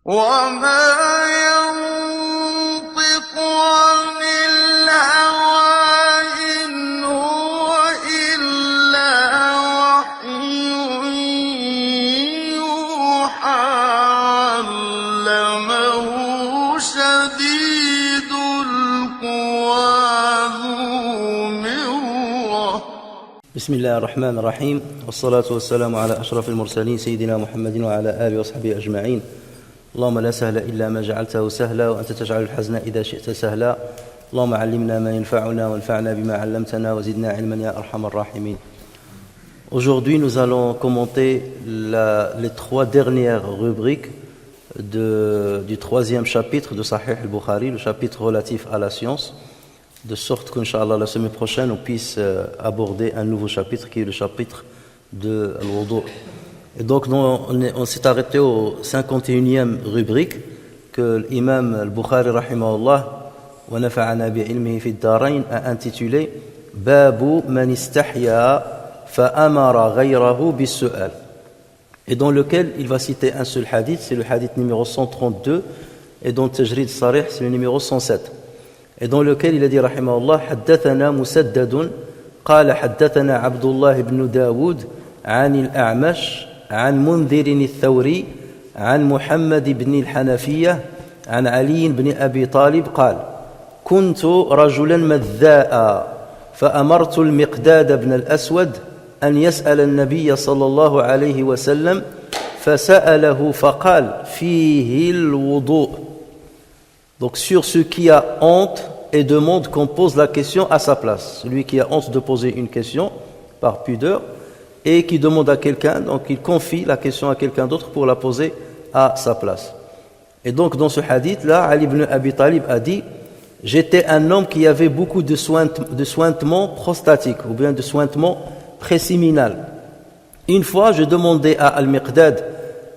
وما ينطق عن الهوى إن هو إلا وحي يوحى علمه شديد القوى ذو مرة. بسم الله الرحمن الرحيم والصلاة والسلام على أشرف المرسلين سيدنا محمد وعلى آله وصحبه أجمعين. اللهم لا سهل إلا ما جعلته سهلا وأنت تجعل الحزن إذا شئت سهلا. اللهم علمنا ما ينفعنا وانفعنا بما علمتنا وزدنا علما يا أرحم الراحمين. Aujourd'hui, nous allons commenter les trois dernières rubriques du troisième chapitre de Sahih al-Bukhari, le chapitre relatif à la science, de sorte qu'Inch'Allah la semaine prochaine on puisse aborder un nouveau chapitre qui est le chapitre de al-Wudu'. Et donc on s'est arrêté au 51e rubrique que l'imam al-Bukhari rahimahullah wa nafa'ana bi'ilmihi fi ad-darain a intitulé Babu man istahya fa amara ghayrahu bis-su'al, et dans lequel il va citer un seul hadith, c'est le hadith numéro 132, et dans Tajrid Sarih c'est le numéro 107, et dans lequel il a dit rahimahullah haddathana Musaddadun qala haddathana Abdullah ibn Daoud عن الأعمش عن منذر الثوري عن محمد بن الحنفية عن علي بن أبي طالب قال كنت رجلا مذاء فأمرت المقداد بن الأسود أن يسأل النبي صلى الله عليه وسلم فسأله فقال فيه الوضوء. Donc sur ce qui a honte et demande qu'on pose la question à sa place, celui qui a honte de poser une question par pudeur et qui demande à quelqu'un, donc il confie la question à quelqu'un d'autre pour la poser à sa place. Et donc dans ce hadith-là, Ali ibn Abi Talib a dit « J'étais un homme qui avait beaucoup de sointements prostatiques ou bien de sointements préséminal. Une fois, je demandais à Al-Miqdad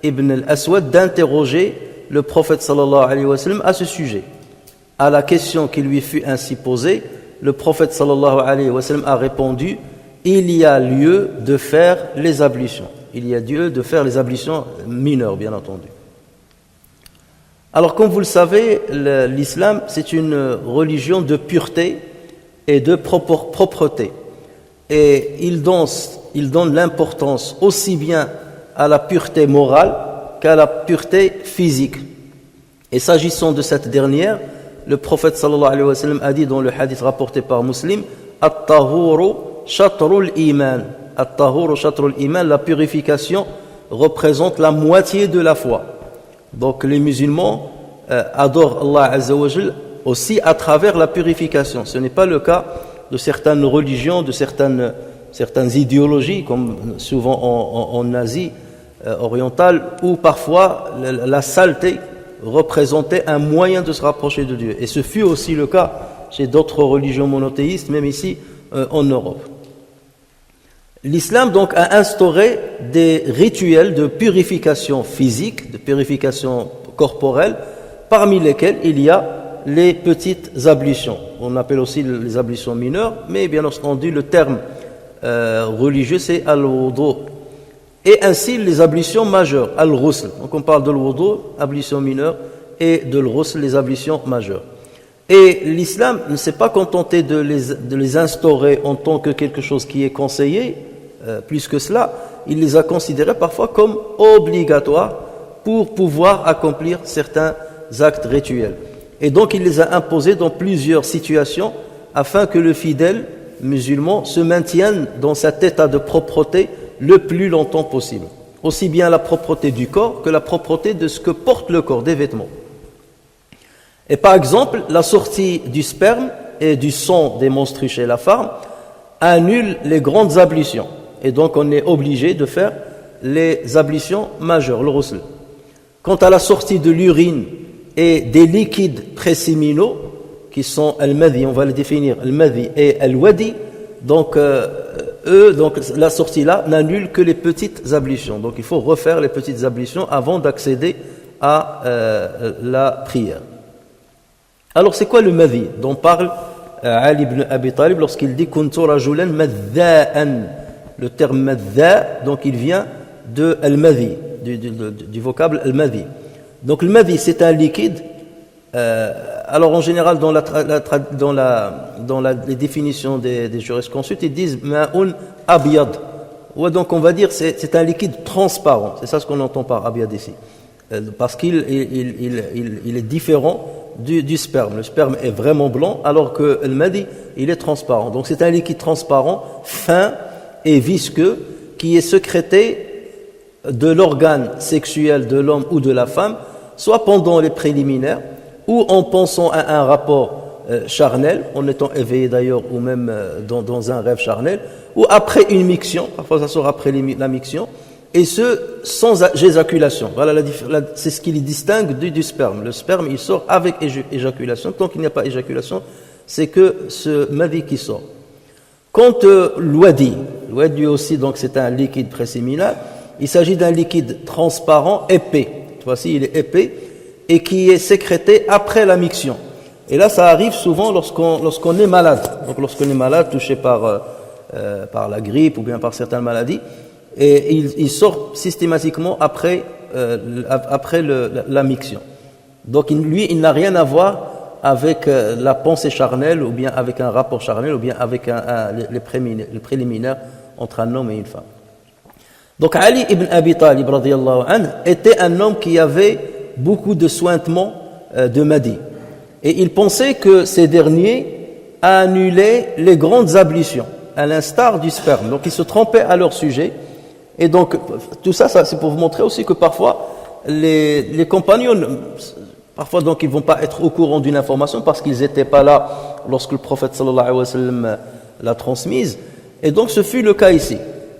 ibn al-Aswad d'interroger le prophète sallallahu alayhi wa sallam à ce sujet. À la question qui lui fut ainsi posée, le prophète sallallahu alayhi wa sallam a répondu « Il y a lieu de faire les ablutions. » Il y a lieu de faire les ablutions mineures, bien entendu. Alors, comme vous le savez, l'islam, c'est une religion de pureté et de propreté. Et il donne l'importance aussi bien à la pureté morale qu'à la pureté physique. Et s'agissant de cette dernière, le prophète sallallahu alayhi wa sallam a dit dans le hadith rapporté par Muslim « At-tahuru shatrul iman » At-tahuru shatrul iman, la purification représente la moitié de la foi. Donc les musulmans adorent Allah Azza wa Jal aussi à travers la purification. Ce n'est pas le cas de certaines religions, de certaines idéologies, comme souvent en Asie orientale, où parfois la saleté représentait un moyen de se rapprocher de Dieu. Et ce fut aussi le cas chez d'autres religions monothéistes, même ici en Europe. L'islam donc a instauré des rituels de purification physique, de purification corporelle, parmi lesquels il y a les petites ablutions. On appelle aussi les ablutions mineures, mais bien entendu le terme religieux c'est al-wudu. Et ainsi les ablutions majeures, al-ghusl. Donc on parle de al-wudu, ablutions mineures, et de al-ghusl, les ablutions majeures. Et l'islam ne s'est pas contenté de les instaurer en tant que quelque chose qui est conseillé, plus que cela, il les a considérés parfois comme obligatoires pour pouvoir accomplir certains actes rituels. Et donc il les a imposés dans plusieurs situations afin que le fidèle musulman se maintienne dans cet état de propreté le plus longtemps possible. Aussi bien la propreté du corps que la propreté de ce que porte le corps, des vêtements. Et par exemple, la sortie du sperme et du sang des menstrues chez la femme annule les grandes ablutions. Et donc on est obligé de faire les ablutions majeures, le ghusl. Quant à la sortie de l'urine et des liquides préséminaux, qui sont al-madhi, on va les définir, al-madhi et al-wadi, donc la sortie là n'annule que les petites ablutions. Donc il faut refaire les petites ablutions avant d'accéder à la prière. Alors c'est quoi le madhi dont parle Ali ibn Abi Talib lorsqu'il dit kuntu rajulan madha'an? Le terme madha, donc il vient de al-madhi, du vocable al-madhi. Donc le madhi, c'est un liquide. Alors en général, dans les définitions des jurisconsultes, ils disent ma'un abyad. Ouais, donc on va dire c'est un liquide transparent. C'est ça ce qu'on entend par abyad ici, parce qu'il est différent du sperme. Le sperme est vraiment blanc, alors que le madhi, il est transparent. Donc c'est un liquide transparent, fin et visqueux, qui est sécrété de l'organe sexuel de l'homme ou de la femme, soit pendant les préliminaires, ou en pensant à un rapport charnel, en étant éveillé d'ailleurs, ou même dans un rêve charnel, ou après une miction, parfois ça sort après la miction, et ce, sans éjaculation. Voilà, c'est ce qui les distingue du sperme. Le sperme, il sort avec éjaculation. Tant qu'il n'y a pas éjaculation, c'est que ce madhi qui sort. Quant l'ouadi aussi, donc c'est un liquide préséminal. Il s'agit d'un liquide transparent, épais. Voici, il est épais, et qui est sécrété après la miction. Et là, ça arrive souvent lorsqu'on est malade. Donc lorsqu'on est malade, touché par la grippe ou bien par certaines maladies, et il sort systématiquement après la miction. Donc lui, il n'a rien à voir avec la pensée charnelle, ou bien avec un rapport charnel, ou bien avec les préliminaires entre un homme et une femme. Donc Ali ibn Abi Talib radiyallahu anhu était un homme qui avait beaucoup de sointements de madhi, et il pensait que ces derniers annulaient les grandes ablutions, à l'instar du sperme. Donc il se trompait à leur sujet. Et donc, tout ça, c'est pour vous montrer aussi que parfois, les compagnons, parfois donc ils ne vont pas être au courant d'une information parce qu'ils n'étaient pas là lorsque le prophète sallallahu alayhi wa sallam l'a transmise. Et donc ce fut le cas ici.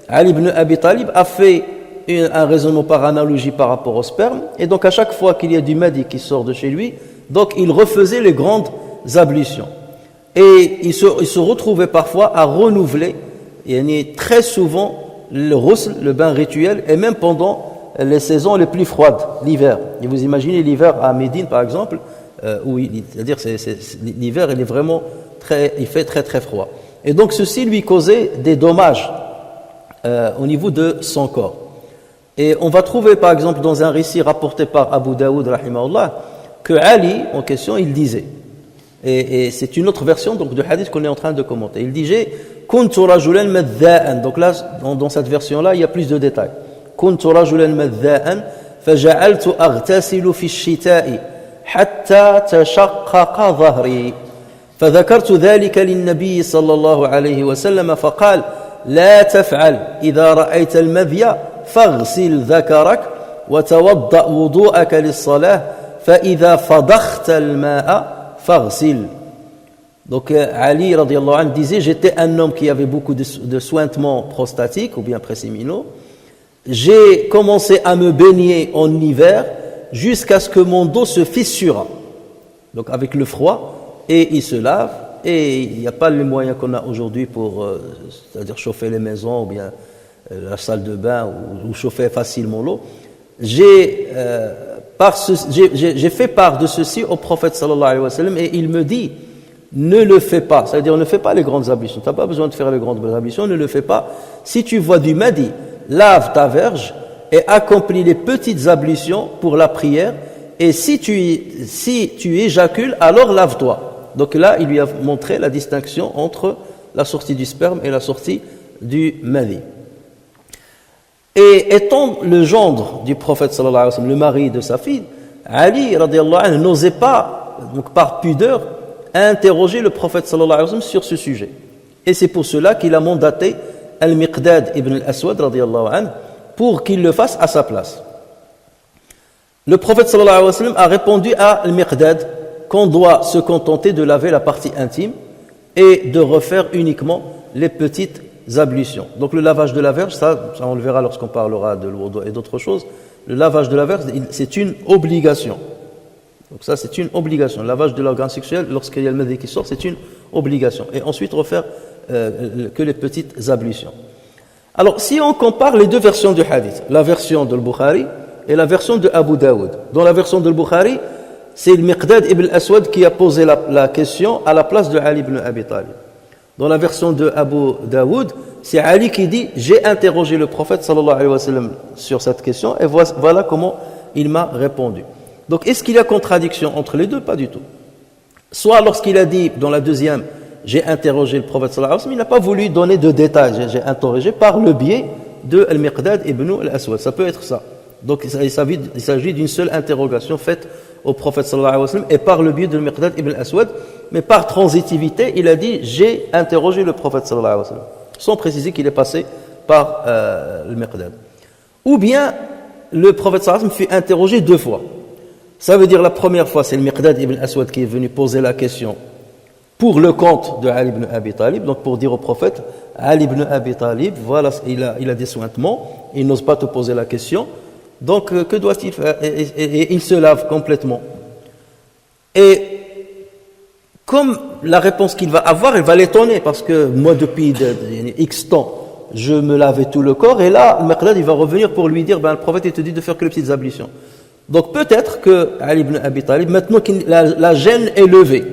Ali ibn Abi Talib a fait un raisonnement par analogie par rapport au sperme. Et donc à chaque fois qu'il y a du madhi qui sort de chez lui, donc il refaisait les grandes ablutions. Et il se retrouvait parfois à renouveler, et très souvent, le ghusl, le bain rituel, et même pendant les saisons les plus froides, l'hiver. Et vous imaginez l'hiver à Médine, par exemple, où c'est-à-dire l'hiver, il fait très très froid. Et donc ceci lui causait des dommages au niveau de son corps. Et on va trouver, par exemple, dans un récit rapporté par Abu Daoud, rahimahullah, que Ali, en question, il disait, et c'est une autre version donc, du hadith qu'on est en train de commenter. Il disait كنت رجلا مذاء. Donc là, dans cette version-là, il y a plus de détails. كنت رجلا مذاء فجعلت أغتسل في الشتاء حتى تشقق ظهري فذكرت ذلك للنبي صلى الله عليه وسلم فقال لا تفعل إذا رأيت المذي فاغسل ذكرك وتوضأ وضوءك للصلاة فإذا فضخت الماء فاغسل. Donc Ali radiyallahu anhu disait, j'étais un homme qui avait beaucoup de sointements prostatiques ou bien préséminaux. J'ai commencé à me baigner en hiver jusqu'à ce que mon dos se fissura. Donc avec le froid, et il se lave, et il n'y a pas les moyens qu'on a aujourd'hui pour, c'est-à-dire chauffer les maisons ou bien la salle de bain ou chauffer facilement l'eau. J'ai fait part de ceci au prophète sallallahu alayhi wa sallam, et il me dit, ne le fais pas, c'est-à-dire ne fais pas les grandes ablutions, tu n'as pas besoin de faire les grandes ablutions, ne le fais pas. Si tu vois du madhi, lave ta verge et accomplis les petites ablutions pour la prière, et si tu éjacules, alors lave-toi. Donc là, il lui a montré la distinction entre la sortie du sperme et la sortie du madhi. Et étant le gendre du prophète sallallahu alayhi wa sallam, le mari de sa fille, Ali radiyallahu anhu n'osait pas, donc par pudeur, interroger le prophète sallallahu alayhi wa sallam sur ce sujet. Et c'est pour cela qu'il a mandaté Al-Miqdad ibn al-Aswad radiyallahu anhu pour qu'il le fasse à sa place. Le prophète sallallahu alayhi wa sallam a répondu à Al-Miqdad qu'on doit se contenter de laver la partie intime et de refaire uniquement les petites ablutions. Donc le lavage de la verge, ça on le verra lorsqu'on parlera de l'wudu et d'autres choses, le lavage de la verge, c'est une obligation. Donc ça, c'est une obligation. Le lavage de l'organe sexuel, lorsqu'il y a le madhi qui sort, c'est une obligation. Et ensuite, refaire que les petites ablutions. Alors, si on compare les deux versions du hadith, la version de Bukhari et la version de Abu Daoud. Dans la version de Bukhari, c'est le Miqdad ibn al-Aswad qui a posé la question à la place de Ali ibn Abi Talib. Dans la version de Abu Daoud, c'est Ali qui dit « J'ai interrogé le prophète sallallahu alayhi wa sallam sur cette question et voilà comment il m'a répondu ». Donc est-ce qu'il y a contradiction entre les deux? Pas du tout. Soit lorsqu'il a dit dans la deuxième, j'ai interrogé le prophète sallallahu alayhi wa sallam, il n'a pas voulu donner de détails, j'ai interrogé par le biais de Al-Miqdad ibn al-Aswad. Ça peut être ça. Donc il s'agit d'une seule interrogation faite au prophète sallallahu alayhi wa sallam et par le biais de Al-Miqdad ibn al-Aswad, mais par transitivité, il a dit j'ai interrogé le prophète sallallahu alayhi wa sallam, sans préciser qu'il est passé par Al-Miqdad. Ou bien le prophète sallallahu alayhi wa sallam fut interrogé 2 fois. Ça veut dire la première fois, c'est le Miqdad ibn al-Aswad qui est venu poser la question pour le compte de Ali ibn Abi Talib, donc pour dire au prophète, Ali ibn Abi Talib, voilà, il a des sointements, il n'ose pas te poser la question, donc que doit-il faire? Et il se lave complètement. Et comme la réponse qu'il va avoir, elle va l'étonner, parce que moi depuis X temps, je me lavais tout le corps, et là, le Miqdad il va revenir pour lui dire, le prophète il te dit de faire que les petites ablutions. Donc peut-être que Ali ibn Abi Talib, maintenant que la gêne est levée,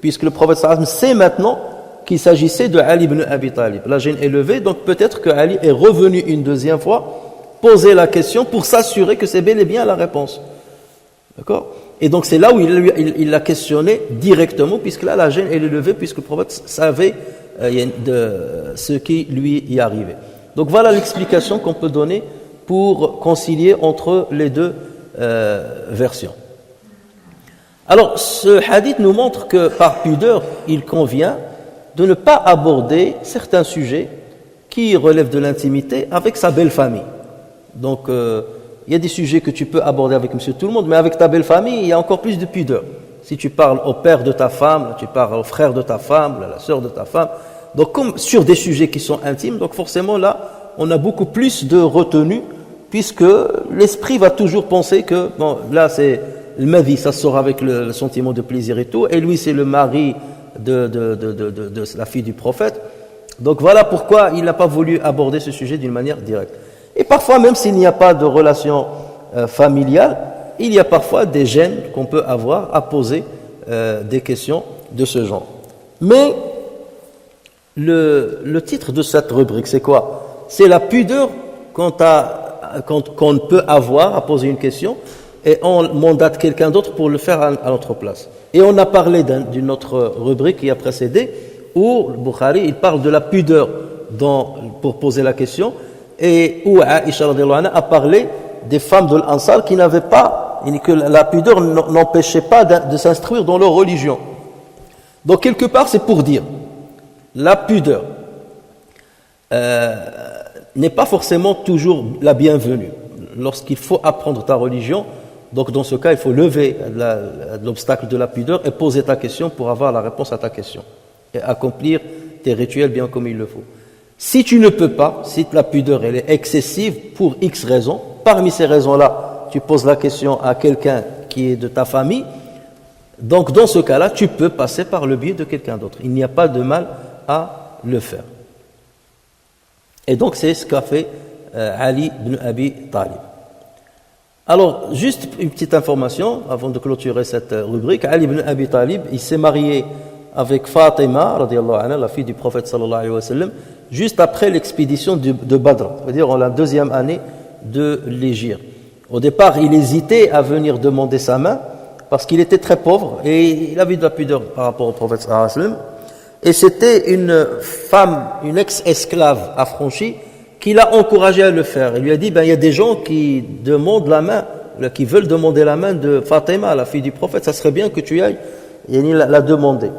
puisque le prophète sallallahu alayhi wa sallam sait maintenant qu'il s'agissait de Ali ibn Abi Talib, la gêne est levée, donc peut-être que Ali est revenu une deuxième fois, poser la question pour s'assurer que c'est bel et bien la réponse. D'accord? Et donc c'est là où il l'a questionné directement, puisque là la gêne est levée, puisque le prophète savait de ce qui lui y arrivait. Donc voilà l'explication qu'on peut donner pour concilier entre les deux versions. Alors ce hadith nous montre que par pudeur il convient de ne pas aborder certains sujets qui relèvent de l'intimité avec sa belle famille. Donc il y a des sujets que tu peux aborder avec monsieur tout le monde, mais avec ta belle famille il y a encore plus de pudeur. Si tu parles au père de ta femme, tu parles au frère de ta femme, à la sœur de ta femme, donc comme sur des sujets qui sont intimes, donc forcément là on a beaucoup plus de retenue, puisque l'esprit va toujours penser que, bon, là c'est le madhi, ça sort avec le sentiment de plaisir et tout, et lui c'est le mari de la fille du prophète. Donc voilà pourquoi il n'a pas voulu aborder ce sujet d'une manière directe. Et parfois, même s'il n'y a pas de relation familiale, il y a parfois des gênes qu'on peut avoir à poser des questions de ce genre. Mais le titre de cette rubrique, c'est quoi? C'est la pudeur qu'on peut avoir à poser une question et on mandate quelqu'un d'autre pour le faire à notre place. Et on a parlé d'une autre rubrique qui a précédé où le Bukhari il parle de la pudeur pour poser la question et où Aïcha radhiyallahu anha a parlé des femmes de l'Ansar qui n'avaient pas, que la pudeur n'empêchait pas de s'instruire dans leur religion. Donc quelque part c'est pour dire la pudeur n'est pas forcément toujours la bienvenue. Lorsqu'il faut apprendre ta religion, donc dans ce cas, il faut lever l'obstacle de la pudeur et poser ta question pour avoir la réponse à ta question et accomplir tes rituels bien comme il le faut. Si tu ne peux pas, si la pudeur elle est excessive pour X raisons, parmi ces raisons-là, tu poses la question à quelqu'un qui est de ta famille, donc dans ce cas-là, tu peux passer par le biais de quelqu'un d'autre. Il n'y a pas de mal à le faire. Et donc c'est ce qu'a fait Ali ibn Abi Talib. Alors, juste une petite information avant de clôturer cette rubrique. Ali ibn Abi Talib, il s'est marié avec Fatima, radiyallahu anha, la fille du prophète sallallahu alayhi wa sallam, juste après l'expédition de Badr, c'est-à-dire en la 2e année de l'hégire. Au départ, il hésitait à venir demander sa main parce qu'il était très pauvre et il avait de la pudeur par rapport au prophète sallallahu alayhi wa sallam. Et c'était une femme, une ex-esclave affranchie, qui l'a encouragé à le faire. Il lui a dit, il y a des gens qui demandent la main, qui veulent demander la main de Fatima, la fille du prophète, ça serait bien que tu ailles et la demander.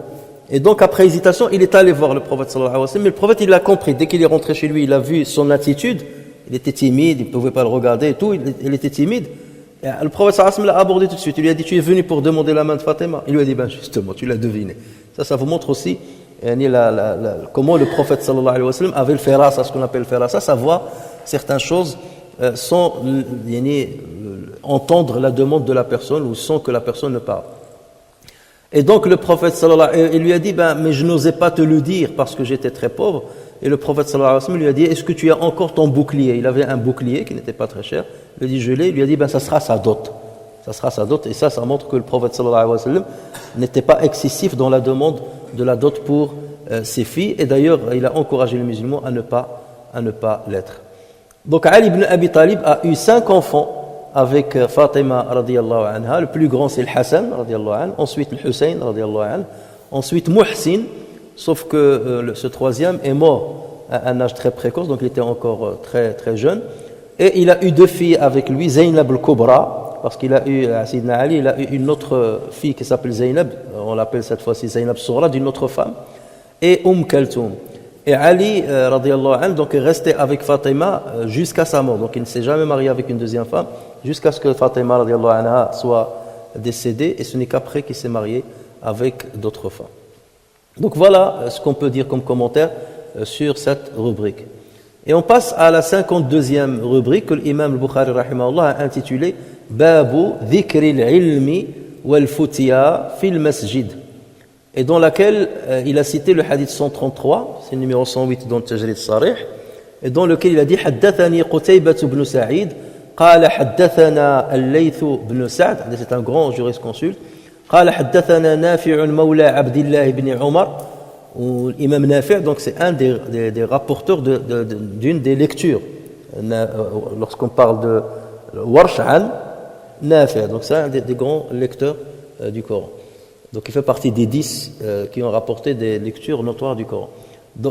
Et donc après hésitation, il est allé voir le prophète sallallahu alayhi wa sallam, mais le prophète il l'a compris. Dès qu'il est rentré chez lui, il a vu son attitude, il était timide, il ne pouvait pas le regarder et tout, il était timide. Et le prophète sallallahu alayhi wa sallam l'a abordé tout de suite. Il lui a dit, tu es venu pour demander la main de Fatima? Il lui a dit, justement, tu l'as deviné. Ça vous montre aussi comment le prophète sallallahu alayhi wa sallam avait le firasa, ce qu'on appelle le firasa, savoir certaines choses sans entendre la demande de la personne ou sans que la personne ne parle. Et donc le prophète sallallahu alayhi wa sallam, il lui a dit, mais je n'osais pas te le dire parce que j'étais très pauvre. Et le prophète sallallahu alayhi wa sallam lui a dit, est-ce que tu as encore ton bouclier? Il avait un bouclier qui n'était pas très cher. Il lui a dit, je l'ai. Il lui a dit, ça sera sa dot. Ça sera sa dot. Et ça montre que le prophète sallallahu alayhi wa sallam n'était pas excessif dans la demande de la dot pour ses filles. Et d'ailleurs, il a encouragé les musulmans à ne pas l'être. Donc Ali ibn Abi Talib a eu 5 enfants avec Fatima radiyallahu anha. Le plus grand c'est le Hassan radiyallahu anhu, ensuite le Hussein radiyallahu anhu, ensuite Muhsin, sauf que ce troisième est mort à un âge très précoce, donc il était encore très très jeune. Et il a eu 2 filles avec lui, Zaynab al-Kubra, parce qu'il a eu, à Sayyidina Ali, il a eu une autre fille qui s'appelle Zaynab, on l'appelle cette fois-ci Zaynab Soura, d'une autre femme, et Kaltoum. Et Ali, radiyallahu anhu, donc est resté avec Fatima jusqu'à sa mort. Donc il ne s'est jamais marié avec une deuxième femme, jusqu'à ce que Fatima, radiyallahu anha, soit décédée, et ce n'est qu'après qu'il s'est marié avec d'autres femmes. Donc voilà ce qu'on peut dire comme commentaire sur cette rubrique. Et on passe à la 52e rubrique que l'imam al-Bukhari rahimahullah a intitulée Babu dhikri al-ilmi wal-futiya fil masjid, et dans laquelle il a cité le hadith 133, c'est le numéro 108 dans le Tajrid Sarih, et dans lequel il a dit Haddathani Qutaybah ibn Sa'id قال حدثنا الليث بن سعد, c'est un grand jurisconsulte, قال حدثنا نافع مولى عبد الله بن عمر. L'imam Nafi', donc c'est un des rapporteurs d'une des lectures. Lorsqu'on parle de Warsh an Nafi', donc c'est un des grands lecteurs du Coran. Donc il fait partie des 10 qui ont rapporté des lectures notoires du Coran.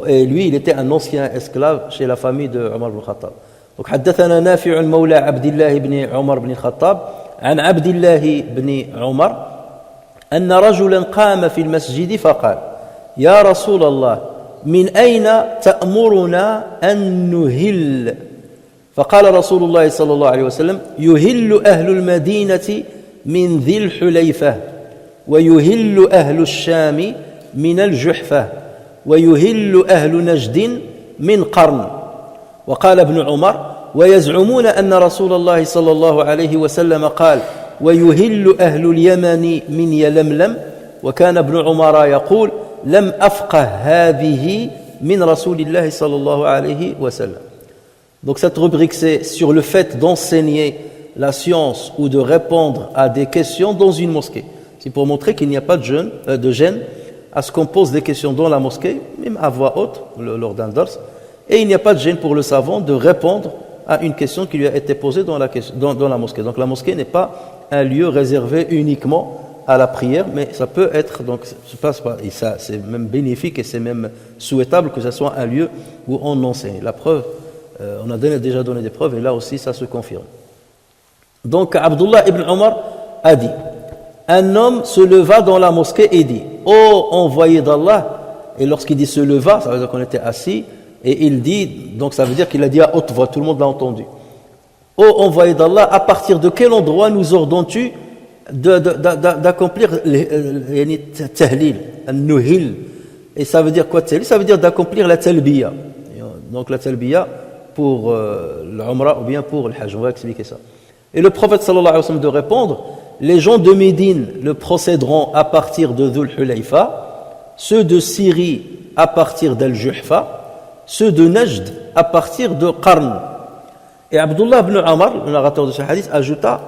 Et lui, il était un ancien esclave chez la famille de Omar ibn Khattab. Donc حدثنا نافع مولى عبد الله بن عمر بن الخطاب عن عبد الله بن عمر أن رجلا قام في المسجد فقال يا رسول الله من أين تأمرنا أن نهل؟ فقال رسول الله صلى الله عليه وسلم يهل أهل المدينة من ذي الحليفة ويهل أهل الشام من الجحفة ويهل أهل نجد من قرن. وقال ابن عمر ويزعمون أن رسول الله صلى الله عليه وسلم قال ويهل أهل اليمن من يلملم. وكان ابن عمر يقول لم أفقه هذه من رسول الله صلى الله عليه وسلم. Donc cette rubrique c'est sur le fait d'enseigner la science ou de répondre à des questions dans une mosquée. C'est pour montrer qu'il n'y a pas de gêne à ce qu'on pose des questions dans la mosquée, même à voix haute lors d'un dars, et il n'y a pas de gêne pour le savant de répondre à une question qui lui a été posée dans la mosquée. Donc la mosquée n'est pas un lieu réservé uniquement à la prière, mais ça peut être, donc et ça, c'est même bénéfique et c'est même souhaitable que ce soit un lieu où on enseigne. La preuve, on a déjà donné des preuves et là aussi ça se confirme. Donc Abdullah ibn Omar a dit, un homme se leva dans la mosquée et dit, ô envoyé d'Allah, et lorsqu'il dit se leva, ça veut dire qu'on était assis, et il dit, donc ça veut dire qu'il a dit à haute voix, tout le monde l'a entendu. Ô envoyé d'Allah, à partir de quel endroit nous ordonnes-tu d'accomplir le tahlil, al-nuhil? Et ça veut dire quoi tahlil? Ça veut dire d'accomplir la talbiya. Donc la talbiya pour l'umrah ou bien pour le hajj. On va expliquer ça. Et le prophète sallallahu alayhi wa sallam de répondre, les gens de Médine le procéderont à partir de Dhul Hulayfa, ceux de Syrie à partir d'Al-Juhfa, ceux de Najd à partir de Qarn. Et Abdullah ibn Omar, le narrateur de ce hadith, ajouta,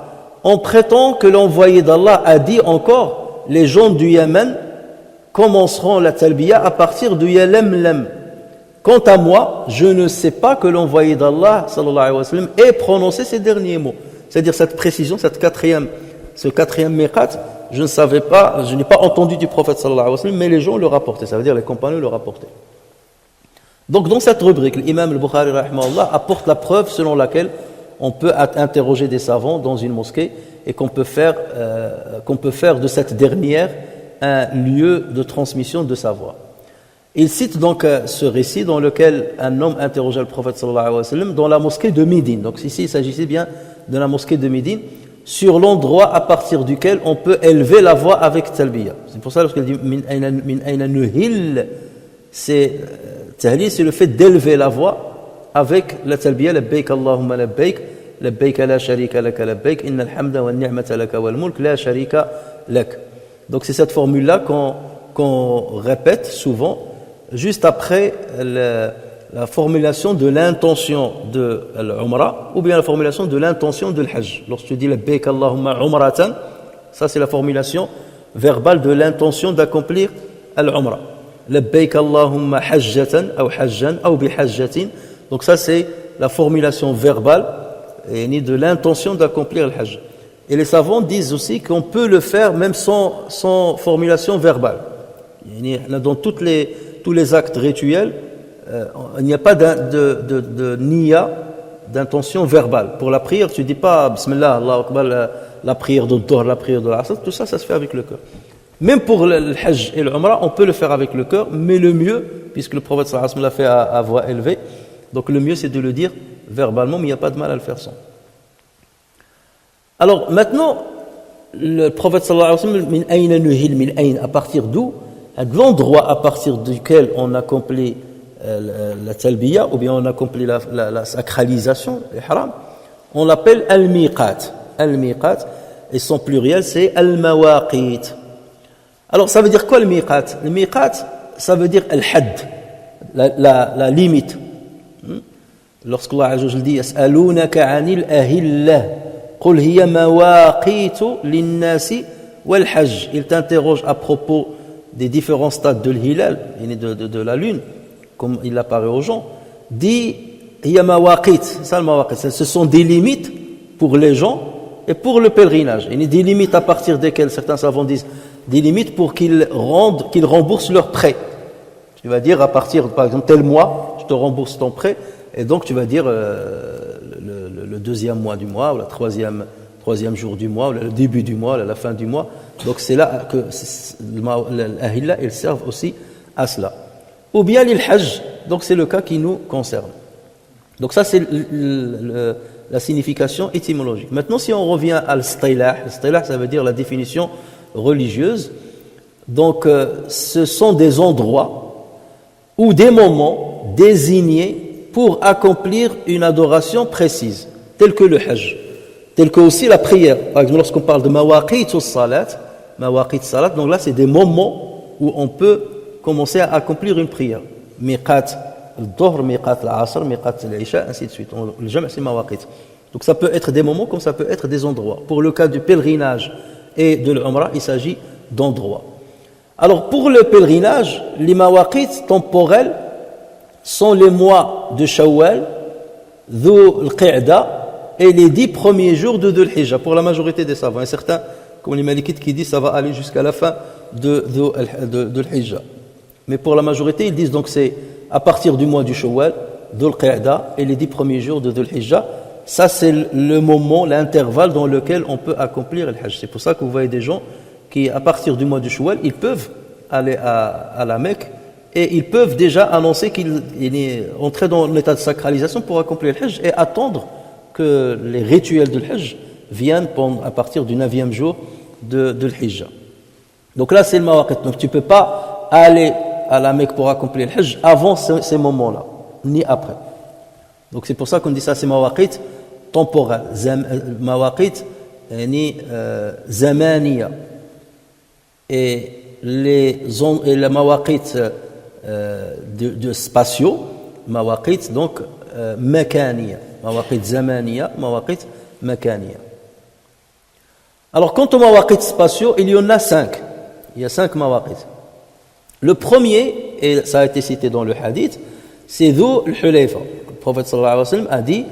on prétend que l'envoyé d'Allah a dit encore, les gens du Yémen commenceront la talbiya à partir du Yalamlam. Quant à moi, je ne sais pas que l'envoyé d'Allah sallallahu alayhi wa sallam ait prononcé ces derniers mots. C'est-à-dire cette précision, ce quatrième miqat, je ne savais pas, je n'ai pas entendu du prophète sallallahu alayhi wa sallam, mais les gens le rapportaient, ça veut dire les compagnons le rapportaient. Donc dans cette rubrique, l'imam al-Bukhari rahimahullah apporte la preuve selon laquelle on peut interroger des savants dans une mosquée et qu'on peut faire de cette dernière un lieu de transmission de savoir. Il cite donc ce récit dans lequel un homme interrogeait le prophète sallallahu alayhi wa sallam dans la mosquée de Médine. Donc ici il s'agissait bien de la mosquée de Médine, sur l'endroit à partir duquel on peut élever la voix avec talbiya. C'est pour ça lorsqu'il dit min ayna nuhil, tahlil, c'est le fait d'élever la voix avec la talbiya, labbayk Allahumma labbayk, labbayk la sharika laka labbayk, innal hamda wa ni'mata laka wal mulk la sharika lak. Donc c'est cette formule-là qu'on répète souvent juste après la formulation de l'intention de l'umrah ou bien la formulation de l'intention de l'hajj. Lorsque tu dis labbayk Allahumma umratan, ça c'est la formulation verbale de l'intention d'accomplir l'umrah. Labbayk Allahumma hajjatan ou hajjan ou bihajjatin. Donc ça c'est la formulation verbale ni de l'intention d'accomplir le hajj. Et les savants disent aussi qu'on peut le faire même sans formulation verbale. Dans tous les actes rituels, il n'y a pas de niya, d'intention verbale. Pour la prière, tu ne dis pas Bismillah, Allahu Akbar, la prière de Dhuhr, la prière de l'Asr, tout ça, ça se fait avec le cœur. Même pour le hajj et le umrah, on peut le faire avec le cœur, mais le mieux, puisque le prophète sallallahu alayhi wa sallam l'a fait à voix élevée, donc le mieux c'est de le dire verbalement, mais il n'y a pas de mal à le faire sans. Alors maintenant, le prophète sallallahu alayhi wa sallam, min ayna nuhil, min ayna, à partir d'où, l'endroit à partir duquel on accomplit la talbiya, ou bien on accomplit la sacralisation, l'ihram, on l'appelle al-miqat. Al-miqat, et son pluriel c'est al-mawaqit. Alors ça veut dire quoi le miqat? Le miqat, ça veut dire al-hadd, la limite. Lorsqu'Allah Azza wa Jalla dit yas'alunaka 'anil ahillah qul hiya mawaqitu lin-nasi wal-hajj, il t'interroge à propos des différents stades de l'hilal, de la lune, comme il apparaît aux gens. Dit hiya mawaqit, ça le mawaqit, ce sont des limites pour les gens et pour le pèlerinage. Il y a des limites à partir desquelles certains savants disent des limites pour qu'ils remboursent leur prêt. Tu vas dire à partir, par exemple, tel mois, je te rembourse ton prêt, et donc tu vas dire le deuxième mois du mois, ou le troisième jour du mois, ou le début du mois, ou la fin du mois. Donc c'est là que l'ahilla, ils servent aussi à cela. Ou bien l'il hajj, donc c'est le cas qui nous concerne. Donc ça c'est la signification étymologique. Maintenant, si on revient à l'istilah, ça veut dire la définition religieuse. Donc, ce sont des endroits ou des moments désignés pour accomplir une adoration précise, telle que le hajj, telle que aussi la prière. Par exemple, lorsqu'on parle de mawaqit salat, donc là, c'est des moments où on peut commencer à accomplir une prière. Miqat al-dhuhr, miqat al-asr, miqat al-isha, ainsi de suite. Le jam' c'est mawaqit. Donc ça peut être des moments comme ça peut être des endroits. Pour le cas du pèlerinage et de l'umrah, il s'agit d'endroits. Alors pour le pèlerinage, les mawaqit temporels sont les mois de Shawwal, Dhul Qa'da et les 10 premiers jours de Dhul Hijjah pour la majorité des savants. Et certains, comme les Malikites, qui disent ça va aller jusqu'à la fin de Dhul Hijjah. Mais pour la majorité, ils disent donc c'est à partir du mois du Shawwal, Dhul Qa'da et les 10 premiers jours de Dhul Hijjah. Ça c'est le moment, l'intervalle dans lequel on peut accomplir le Hajj. C'est pour ça que vous voyez des gens qui, à partir du mois du Shawwal, ils peuvent aller à la Mecque et ils peuvent déjà annoncer qu'ils sont entrés dans l'état de sacralisation pour accomplir le Hajj et attendre que les rituels du Hajj viennent à partir du 9e jour de l'Hijjah. Donc là, c'est le mawaqit. Donc tu ne peux pas aller à la Mecque pour accomplir le Hajj avant ces moments-là, ni après. Donc c'est pour ça qu'on dit ça, c'est mawaqit temporel. Mawaqit, ni zamaniya. Et les mawaqit de spatiaux, mawaqit donc makaniya. Mawaqit zamaniya, mawaqit makaniya. Alors quant aux mawaqit spatiaux, il y en a 5. Il y a 5 mawaqit. Le premier, et ça a été cité dans le hadith, c'est Dhul Hulayfa. Le prophète sallallahu alayhi wa sallam a dit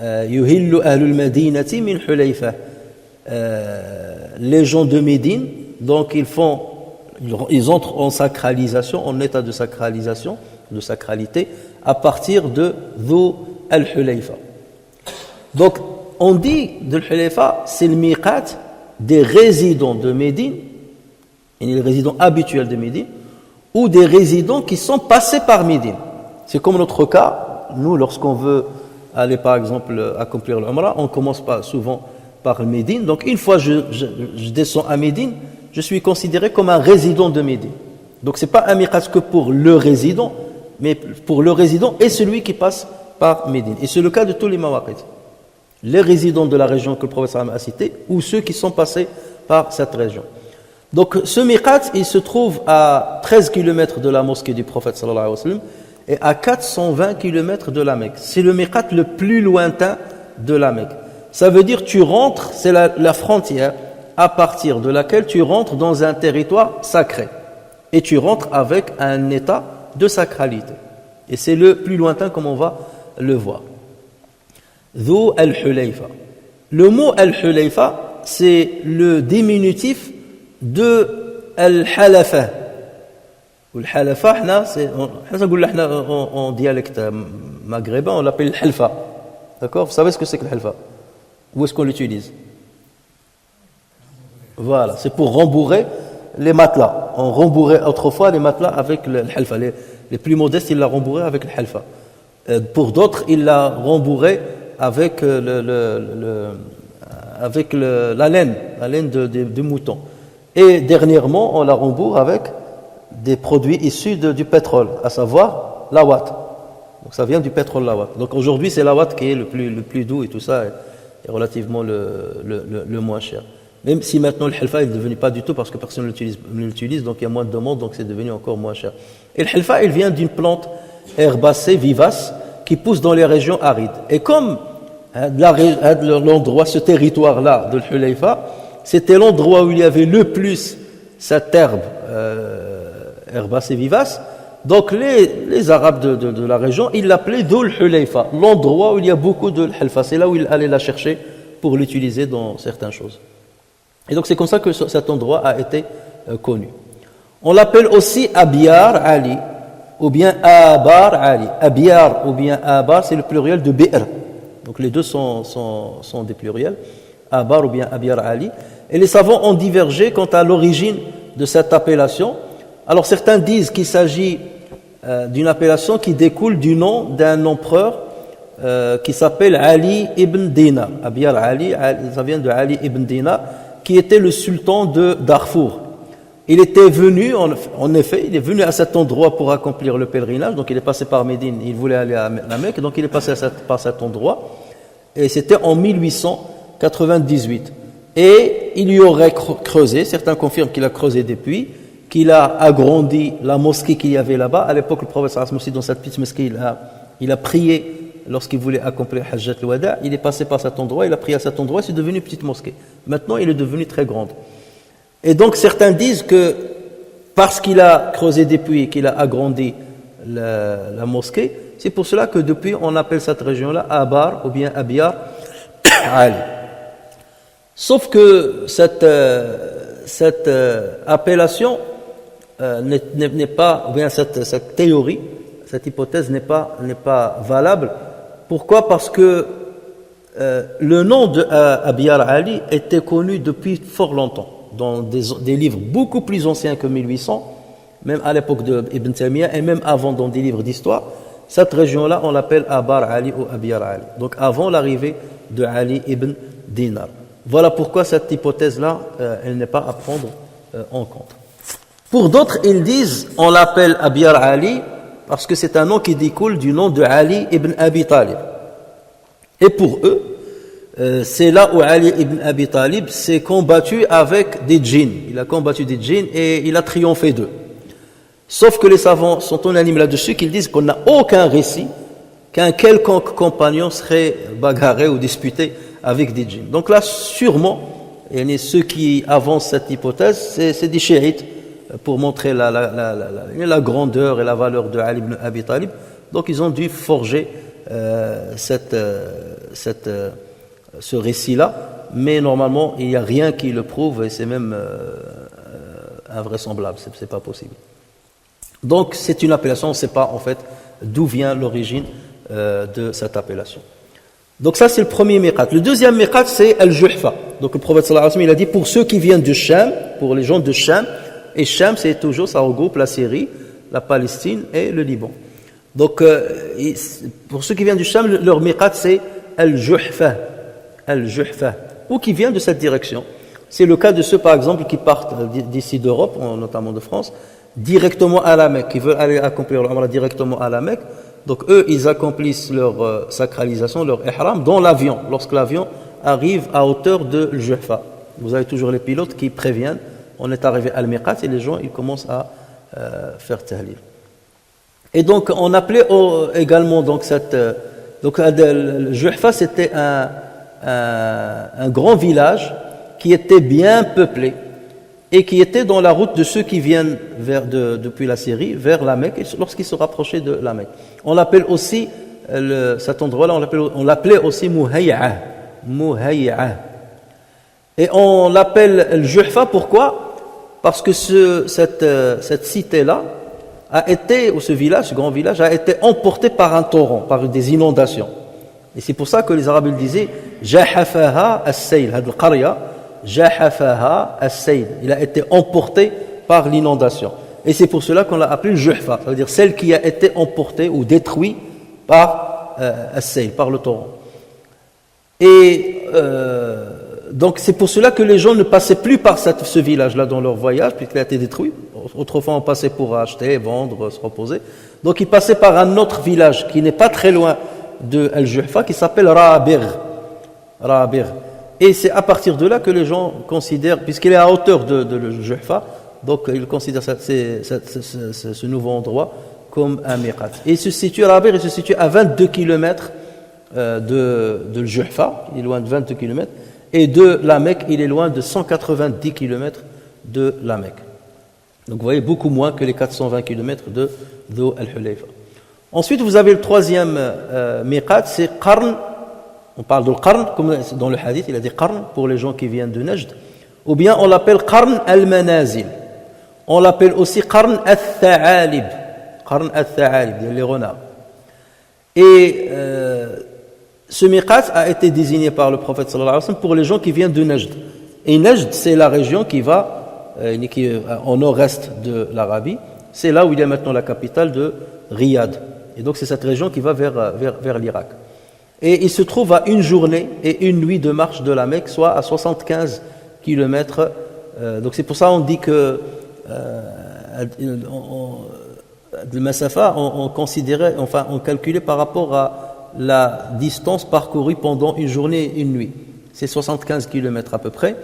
Yuhillu ahlul madinati min Hulayfa. Les gens de Médine, donc ils entrent en sacralisation, en état de sacralisation, de sacralité, à partir de Dhul al-Hulayfa. Donc on dit Dhul Hulayfa, c'est le miqat des résidents de Médine, et les résidents habituels de Médine, ou des résidents qui sont passés par Médine. C'est comme notre cas, nous lorsqu'on veut aller par exemple accomplir l'Umrah, on commence souvent par Médine. Donc une fois je descends à Médine, je suis considéré comme un résident de Médine. Donc c'est pas un miqat que pour le résident, mais pour le résident et celui qui passe par Médine. Et c'est le cas de tous les mawaqit. Les résidents de la région que le prophète sallallahu alayhi wa sallam a cité, ou ceux qui sont passés par cette région. Donc ce miqat, il se trouve à 13 km de la mosquée du prophète sallallahu alayhi wa sallam et à 420 km de la Mecque. C'est le miqat le plus lointain de la Mecque. Ça veut dire tu rentres, c'est la frontière à partir de laquelle tu rentres dans un territoire sacré. Et tu rentres avec un état de sacralité. Et c'est le plus lointain comme on va le voir. Dhu al-Hulayfa. Le mot al-Hulayfa, c'est le diminutif de al-Halafa. Al-Halafa, en dialecte maghrébin, on l'appelle al-Halfa. D'accord? Vous savez ce que c'est que le Halfa? Où est-ce qu'on l'utilise? Voilà, c'est pour rembourrer les matelas. On rembourrait autrefois les matelas avec le halfa. Les plus modestes, ils la rembourraient avec le halfa. Pour d'autres, ils la rembourraient avec, la laine du mouton. Et dernièrement, on la rembourre avec des produits issus du pétrole, à savoir l'awat. Donc ça vient du pétrole l'awat. Donc aujourd'hui, c'est l'awat qui est le plus doux et tout ça, et relativement le moins cher. Même si maintenant le halfa est devenu pas du tout parce que personne ne l'utilise, donc il y a moins de demandes, donc c'est devenu encore moins cher. Et le halfa, il vient d'une plante herbacée, vivace, qui pousse dans les régions arides. Et comme l'endroit, ce territoire-là de l'Hulayfa, c'était l'endroit où il y avait le plus cette herbe herbacée vivace, donc les Arabes de la région, ils l'appelaient Dhul Hulayfa, l'endroit où il y a beaucoup de halfa. C'est là où ils allaient la chercher pour l'utiliser dans certaines choses. Et donc c'est comme ça que cet endroit a été connu. On l'appelle aussi Abiyar Ali, ou bien Abar Ali. Abiyar ou bien Abar, c'est le pluriel de Bi'r. Donc les deux sont des pluriels. Abar ou bien Abiyar Ali. Et les savants ont divergé quant à l'origine de cette appellation. Alors certains disent qu'il s'agit d'une appellation qui découle du nom d'un empereur qui s'appelle Ali ibn Dina. Abiyar Ali, ça vient de Ali ibn Dina, qui était le sultan de Darfour. Il était venu, en effet, il est venu à cet endroit pour accomplir le pèlerinage, donc il est passé par Médine, il voulait aller à la Mecque, donc il est passé par cet endroit, et c'était en 1898. Et il y aurait creusé, certains confirment qu'il a creusé depuis, qu'il a agrandi la mosquée qu'il y avait là-bas. À l'époque, le prophète sallallahu alayhi wa sallam, dans cette petite mosquée, il a prié. Lorsqu'il voulait accomplir Hajjat al-Wada, il est passé par cet endroit, il a prié à cet endroit, c'est devenu une petite mosquée. Maintenant, il est devenu très grande. Et donc, certains disent que parce qu'il a creusé des puits et qu'il a agrandi la mosquée, c'est pour cela que depuis, on appelle cette région-là Abar ou bien Abiyar Ali. Sauf que cette appellation n'est pas, ou bien cette théorie, cette hypothèse n'est pas valable. Pourquoi? Parce que le nom de Abiyar Ali était connu depuis fort longtemps, dans des livres beaucoup plus anciens que 1800, même à l'époque d'Ibn Taymiyyah et même avant dans des livres d'histoire. Cette région-là, on l'appelle Abar Ali ou Abiyar Ali, donc avant l'arrivée de Ali ibn Dinar. Voilà pourquoi cette hypothèse-là, elle n'est pas à prendre en compte. Pour d'autres, ils disent, on l'appelle Abiyar Ali parce que c'est un nom qui découle du nom de Ali ibn Abi Talib. Et pour eux, c'est là où Ali ibn Abi Talib s'est combattu avec des djinns. Il a combattu des djinns et il a triomphé d'eux. Sauf que les savants sont unanimes là-dessus, qu'ils disent qu'on n'a aucun récit qu'un quelconque compagnon serait bagarré ou disputé avec des djinns. Donc là, sûrement, ceux qui avancent cette hypothèse, c'est des chiites, pour montrer la grandeur et la valeur de Ali ibn Abi Talib. Donc ils ont dû forger ce récit-là, mais normalement il n'y a rien qui le prouve et c'est même invraisemblable, c'est pas possible. Donc c'est une appellation, on ne sait pas en fait d'où vient l'origine de cette appellation. Donc ça c'est le premier miqat. Le deuxième miqat c'est Al-Juhfa. Donc le prophète sallallahu alayhi wa sallam il a dit pour ceux qui viennent de Sham, pour les gens de Sham, et Sham, c'est toujours, ça regroupe la Syrie, la Palestine et le Liban. Donc, pour ceux qui viennent du Sham, leur miqat, c'est Al-Juhfa, ou qui viennent de cette direction. C'est le cas de ceux, par exemple, qui partent d'ici d'Europe, notamment de France, directement à la Mecque, qui veulent aller accomplir leur Umrah directement à la Mecque. Donc, eux, ils accomplissent leur sacralisation, leur ihram, dans l'avion, lorsque l'avion arrive à hauteur de Al-Juhfa. Vous avez toujours les pilotes qui préviennent. On est arrivé à Al-Miqat et les gens ils commencent à faire tahlil. Et donc on appelait également donc le Juhfa c'était un grand village qui était bien peuplé et qui était dans la route de ceux qui viennent depuis la Syrie vers la Mecque lorsqu'ils se rapprochaient de la Mecque. On l'appelle aussi cet endroit-là, on l'appelait aussi Muhay'a. Muhay'a. Et on l'appelle le Juhfa, pourquoi? Parce que cette cité-là a été, ou ce village, ce grand village, a été emporté par un torrent, par des inondations. Et c'est pour ça que les Arabes ils disaient Jahafaha as-Sayl, hadl qarya, Jahafaha as-Sayl. Il a été emporté par l'inondation. Et c'est pour cela qu'on l'a appelé le Juhfa, ça veut dire celle qui a été emportée ou détruite par as-Sayl, par le torrent. Et donc c'est pour cela que les gens ne passaient plus par ce village-là dans leur voyage, puisqu'il a été détruit. Autrefois on passait pour acheter, vendre, se reposer. Donc ils passaient par un autre village qui n'est pas très loin de Al-Juhfa, qui s'appelle Rabigh. Et c'est à partir de là que les gens considèrent, puisqu'il est à hauteur de Juhfa, donc ils considèrent ce nouveau endroit comme un miqat. Et Rabigh il se situe à 22 km de Juhfa, il est loin de 22 km, et de la Mecque, il est loin de 190 km de la Mecque. Donc vous voyez, beaucoup moins que les 420 km de Dhu al-Hulayfa. Ensuite, vous avez le troisième miqat, c'est Qarn. On parle de Qarn, comme dans le hadith, il a dit Qarn pour les gens qui viennent de Najd. Ou bien on l'appelle Qarn al-Manazil. On l'appelle aussi Qarn al-Tha'alib. Qarn al-Tha'alib, les renards. Et ce miqat a été désigné par le prophète sallallahu alayhi wa sallam pour les gens qui viennent de Najd. Et Najd, c'est la région qui va au nord-est de l'Arabie. C'est là où il y a maintenant la capitale de Riyad. Et donc c'est cette région qui va vers l'Irak. Et il se trouve à une journée et une nuit de marche de la Mecque, soit à 75 km. Donc c'est pour ça qu'on dit que le Masafa, on considérait, enfin on calculait par rapport à la distance parcourue pendant une journée et une nuit. C'est 75 km à peu près.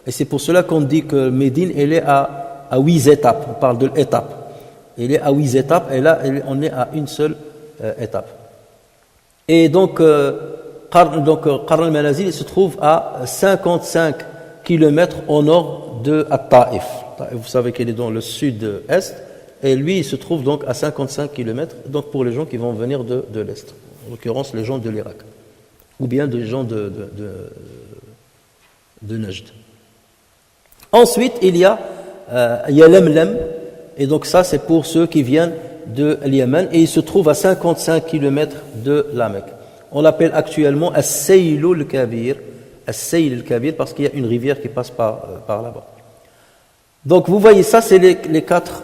Et c'est pour cela qu'on dit que Médine, elle est à 8 étapes. On parle de l'étape. Elle est à 8 étapes et là, on est à une seule étape. Et donc, Qarn al-Manazil se trouve à 55 km au nord de At-Ta'if. Vous savez qu'elle est dans le sud-est. Et lui, il se trouve donc à 55 km, donc pour les gens qui vont venir de l'Est. En l'occurrence, les gens de l'Irak. Ou bien des gens de Najd. Ensuite, il y a Lemlem. Et donc ça, c'est pour ceux qui viennent de l'Yémen. Et il se trouve à 55 km de la Mecque. On l'appelle actuellement As-Sayl al-Kabir. As-Sayl al-Kabir parce qu'il y a une rivière qui passe par là-bas. Donc vous voyez, ça c'est les 4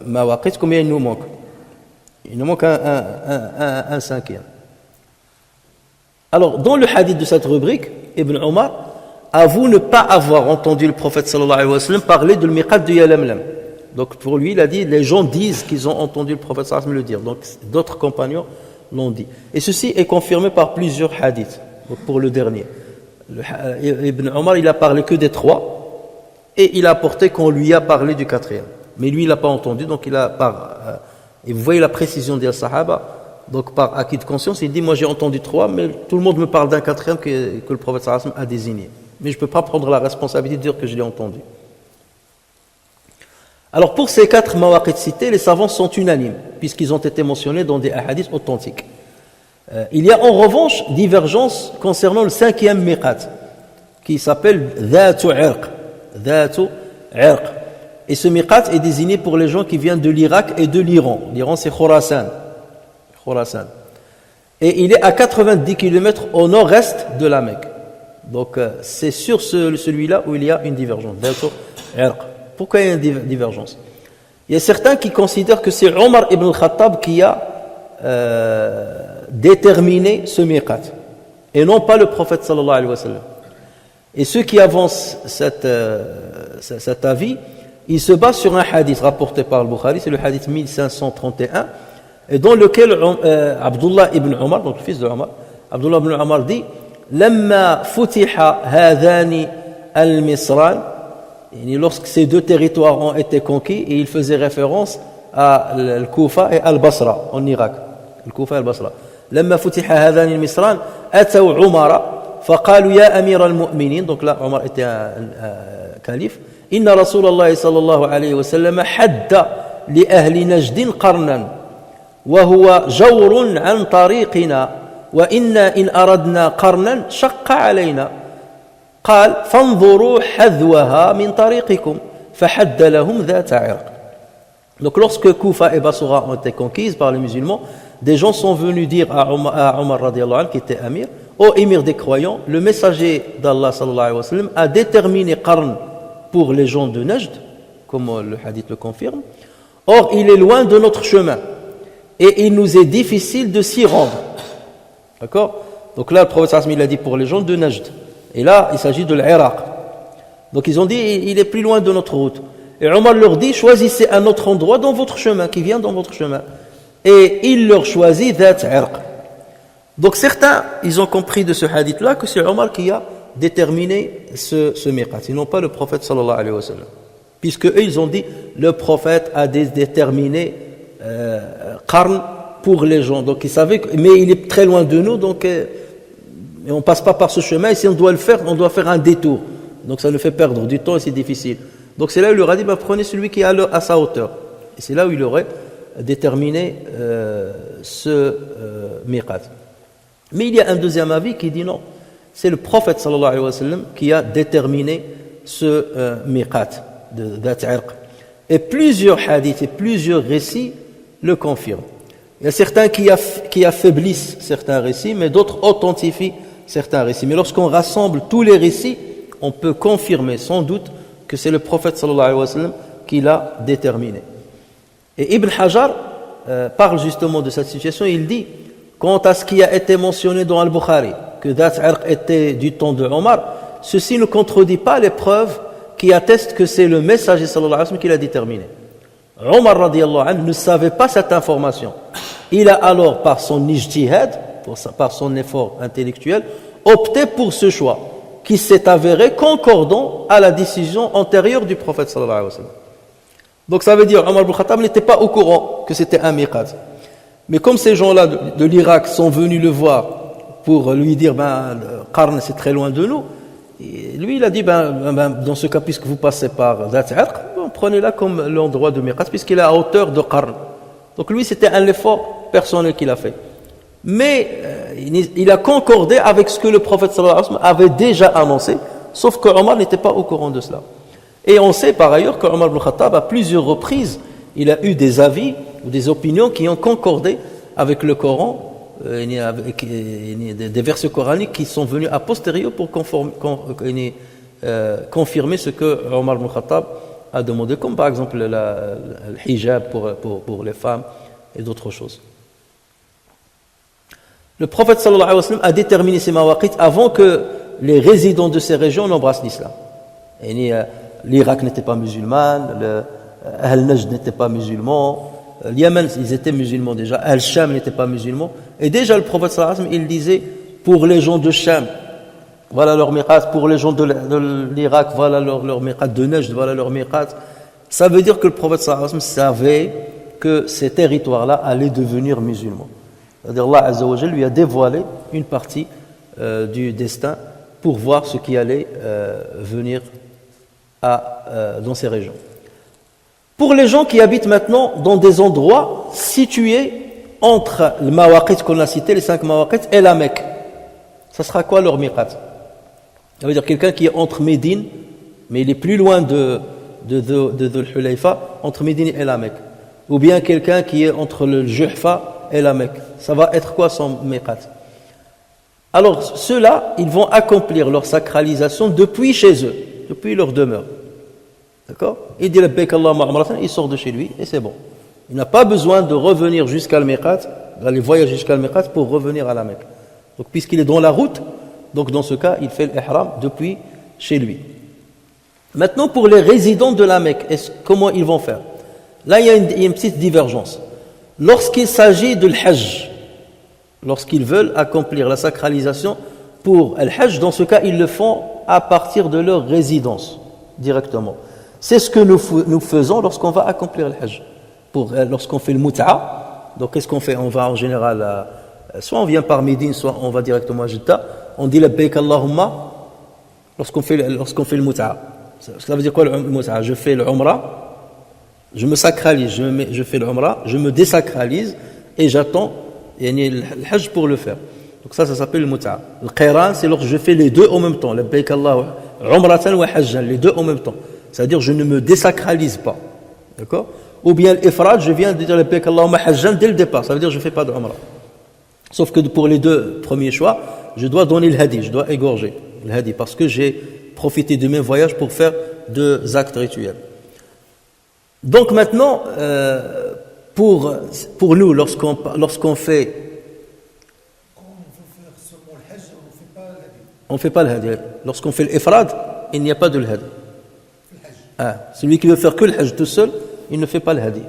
mawaqit. Combien il nous manque? Il nous manque un cinquième. Alors, dans le hadith de cette rubrique, Ibn Omar avoue ne pas avoir entendu le prophète sallallahu alayhi wa sallam parler de miqat de Yalamlam. Donc pour lui, il a dit, les gens disent qu'ils ont entendu le prophète sallallahu alayhi wa sallam le dire. Donc d'autres compagnons l'ont dit. Et ceci est confirmé par plusieurs hadiths. Donc pour le dernier, Ibn Omar, il a parlé que des 3 et il a apporté qu'on lui a parlé du 4e. Mais lui, il n'a pas entendu, donc il a et vous voyez la précision des Sahaba. Donc par acquis de conscience, il dit, moi j'ai entendu 3, mais tout le monde me parle d'un 4e que le prophète sallallahu alayhi wa sallam a désigné. Mais je ne peux pas prendre la responsabilité de dire que je l'ai entendu. Alors pour ces 4 mawaqit cités, les savants sont unanimes, puisqu'ils ont été mentionnés dans des hadiths authentiques. Il y a en revanche divergence concernant le 5e miqat, qui s'appelle Dhatu Irq. Et ce miqat est désigné pour les gens qui viennent de l'Irak et de l'Iran. L'Iran, c'est Khorasan. Et il est à 90 km au nord-est de la Mecque. Donc c'est sur celui-là où il y a une divergence. Dhatu Irq. Pourquoi il y a une divergence? Il y a certains qui considèrent que c'est Omar ibn al-Khattab qui a déterminé ce miqat, et non pas le prophète sallallahu alayhi wa sallam. Et ceux qui avancent cet avis, ils se basent sur un hadith rapporté par le Bukhari, c'est le hadith 1531, et dans lequel Abdullah ibn Omar, donc le fils de Omar, Abdullah ibn Omar dit Lamma futiha hadhani al-Misran, lorsque ces 2 territoires ont été conquis, et il faisait référence à Al-Kufa et Al-Basra en Irak. Al-Kufa et Al-Basra. Lamma futiha hadhani al-Misran ataw Umara فقالوا يا أمير المؤمنين, donc là Omar était un calife, إن رسول الله صلى الله عليه وسلم حد لأهل نجد قرنا وهو جور عن طريقنا وإنا إن أردنا قرنا شق علينا قال فانظروا حذوها من طريقكم فحد لهم ذات عرق. Donc lorsque Koufa et Basra ont été conquises par les musulmans, des gens sont venus dire à Omar radiallahu anhu, qui était amir, ô émir des croyants, le messager d'Allah sallallahu alayhi wa sallam a déterminé Qarn pour les gens de Najd, comme le hadith le confirme. Or, il est loin de notre chemin et il nous est difficile de s'y rendre. D'accord? Donc là, le prophète sallallahu alayhi wa sallam, il a dit pour les gens de Najd. Et là, il s'agit de l'Irak. Donc ils ont dit, il est plus loin de notre route. Et Omar leur dit, choisissez un autre endroit dans votre chemin, qui vient dans votre chemin. Et il leur choisit Dhat Irq. Donc certains, ils ont compris de ce hadith-là que c'est Omar qui a déterminé ce miqat, et non pas le prophète sallallahu alayhi wa sallam. Puisque eux, ils ont dit, le prophète a déterminé Qarn pour les gens. Donc ils savaient, mais il est très loin de nous, donc et on ne passe pas par ce chemin, et si on doit le faire, on doit faire un détour. Donc ça nous fait perdre du temps et c'est difficile. Donc c'est là où il leur a dit, prenez celui qui est à sa hauteur. Et c'est là où il aurait déterminé ce miqat. Mais il y a un deuxième avis qui dit non. C'est le prophète sallallahu alayhi wa sallam qui a déterminé ce miqat de Dhat Irq. Et plusieurs hadiths et plusieurs récits le confirment. Il y a certains qui affaiblissent certains récits, mais d'autres authentifient certains récits. Mais lorsqu'on rassemble tous les récits, on peut confirmer sans doute que c'est le prophète sallallahu alayhi wa sallam qui l'a déterminé. Et Ibn Hajar parle justement de cette situation. Il dit, quant à ce qui a été mentionné dans Al-Bukhari, que Dhat Irq était du temps de Omar, ceci ne contredit pas les preuves qui attestent que c'est le messager sallallahu alayhi wa sallam qui l'a déterminé. Omar radiyallahu anhu ne savait pas cette information. Il a alors, par son ijtihad, par son effort intellectuel, opté pour ce choix, qui s'est avéré concordant à la décision antérieure du prophète sallallahu alayhi wa sallam. Donc ça veut dire Omar ibn Khattab n'était pas au courant que c'était un miqat. Mais comme ces gens-là de l'Irak sont venus le voir pour lui dire Qarn c'est très loin de nous, et lui il a dit dans ce cas, puisque vous passez par Dhat Irq, prenez-la comme l'endroit de miqat, puisqu'il est à hauteur de Qarn. Donc lui c'était un effort personnel qu'il a fait. Mais il a concordé avec ce que le prophète sallallahu alayhi wa sallam avait déjà annoncé, sauf que Omar n'était pas au courant de cela. Et on sait par ailleurs que Omar ibn Khattab, à plusieurs reprises, il a eu des avis ou des opinions qui ont concordé avec le Coran, avec des versets coraniques qui sont venus a posteriori pour confirmer ce que Omar ibn Khattab a demandé, comme par exemple le hijab pour les femmes et d'autres choses. Le prophète sallallahu alayhi wa sallam a déterminé ces mawaqit avant que les résidents de ces régions n'embrassent l'islam. L'Irak n'était pas musulman, Al-Najd n'était pas musulman, Yémen, ils étaient musulmans déjà, Al-Sham n'était pas musulman. Et déjà le prophète sallallahu alayhi wa sallam, il disait, pour les gens de Sham, voilà leur miqat, pour les gens de l'Irak, voilà leur miqat, de Najd, voilà leur miqat. Ça veut dire que le prophète sallallahu alayhi wa sallam savait que ces territoires-là allaient devenir musulmans. C'est-à-dire Allah Azza wa Jalla lui a dévoilé une partie du destin pour voir ce qui allait venir dans ces régions. Pour les gens qui habitent maintenant dans des endroits situés entre le mawaqit qu'on a cité, les 5 mawaqit, et la Mecque, ça sera quoi leur miqat? Ça veut dire quelqu'un qui est entre Médine, mais il est plus loin de Dhul Hulayfa, entre Médine et la Mecque. Ou bien quelqu'un qui est entre le Juhfa et la Mecque. Ça va être quoi son miqat? Alors ceux-là, ils vont accomplir leur sacralisation depuis chez eux, depuis leur demeure. D'accord? Il dit labbaik Allahumma umratan, il sort de chez lui et c'est bon. Il n'a pas besoin de revenir jusqu'à le miqat, d'aller voyager jusqu'à le miqat pour revenir à la Mecque. Donc puisqu'il est dans la route, donc dans ce cas, il fait l'ihram depuis chez lui. Maintenant pour les résidents de la Mecque, comment ils vont faire? Là il y a une petite divergence. Lorsqu'il s'agit de l'Hajj, lorsqu'ils veulent accomplir la sacralisation pour le Hajj, dans ce cas, ils le font à partir de leur résidence, directement. C'est ce que nous faisons lorsqu'on va accomplir le Hajj. Lorsqu'on fait le Mut'a, donc qu'est-ce qu'on fait? On va en général, soit on vient par Médine, soit on va directement à Jeddah. On dit labbaik Allahumma lorsqu'on fait le Mut'a. Ça veut dire quoi le Mut'a? Je fais le Umrah, je me sacralise, je fais le Umrah, je me désacralise et j'attends le hajj pour le faire. Donc ça s'appelle le mut'a. Le qiran, c'est lorsque je fais les deux en même temps. Labbaik Allahu umratan wa hajjan, les deux en même temps. C'est-à-dire je ne me désacralise pas. D'accord? Ou bien l'ifrad, je viens de dire labbaik Allahumma hajjan dès le départ. Ça veut dire je ne fais pas de umrah. Sauf que pour les deux premiers choix, je dois donner le hadi, je dois égorger le hadi parce que j'ai profité de mes voyages pour faire deux actes rituels. Donc maintenant, pour nous, lorsqu'on fait, on ne fait pas le hadi. Lorsqu'on fait l'ifrad, il n'y a pas de hadi. Celui qui veut faire que le hajj tout seul, il ne fait pas le hadi.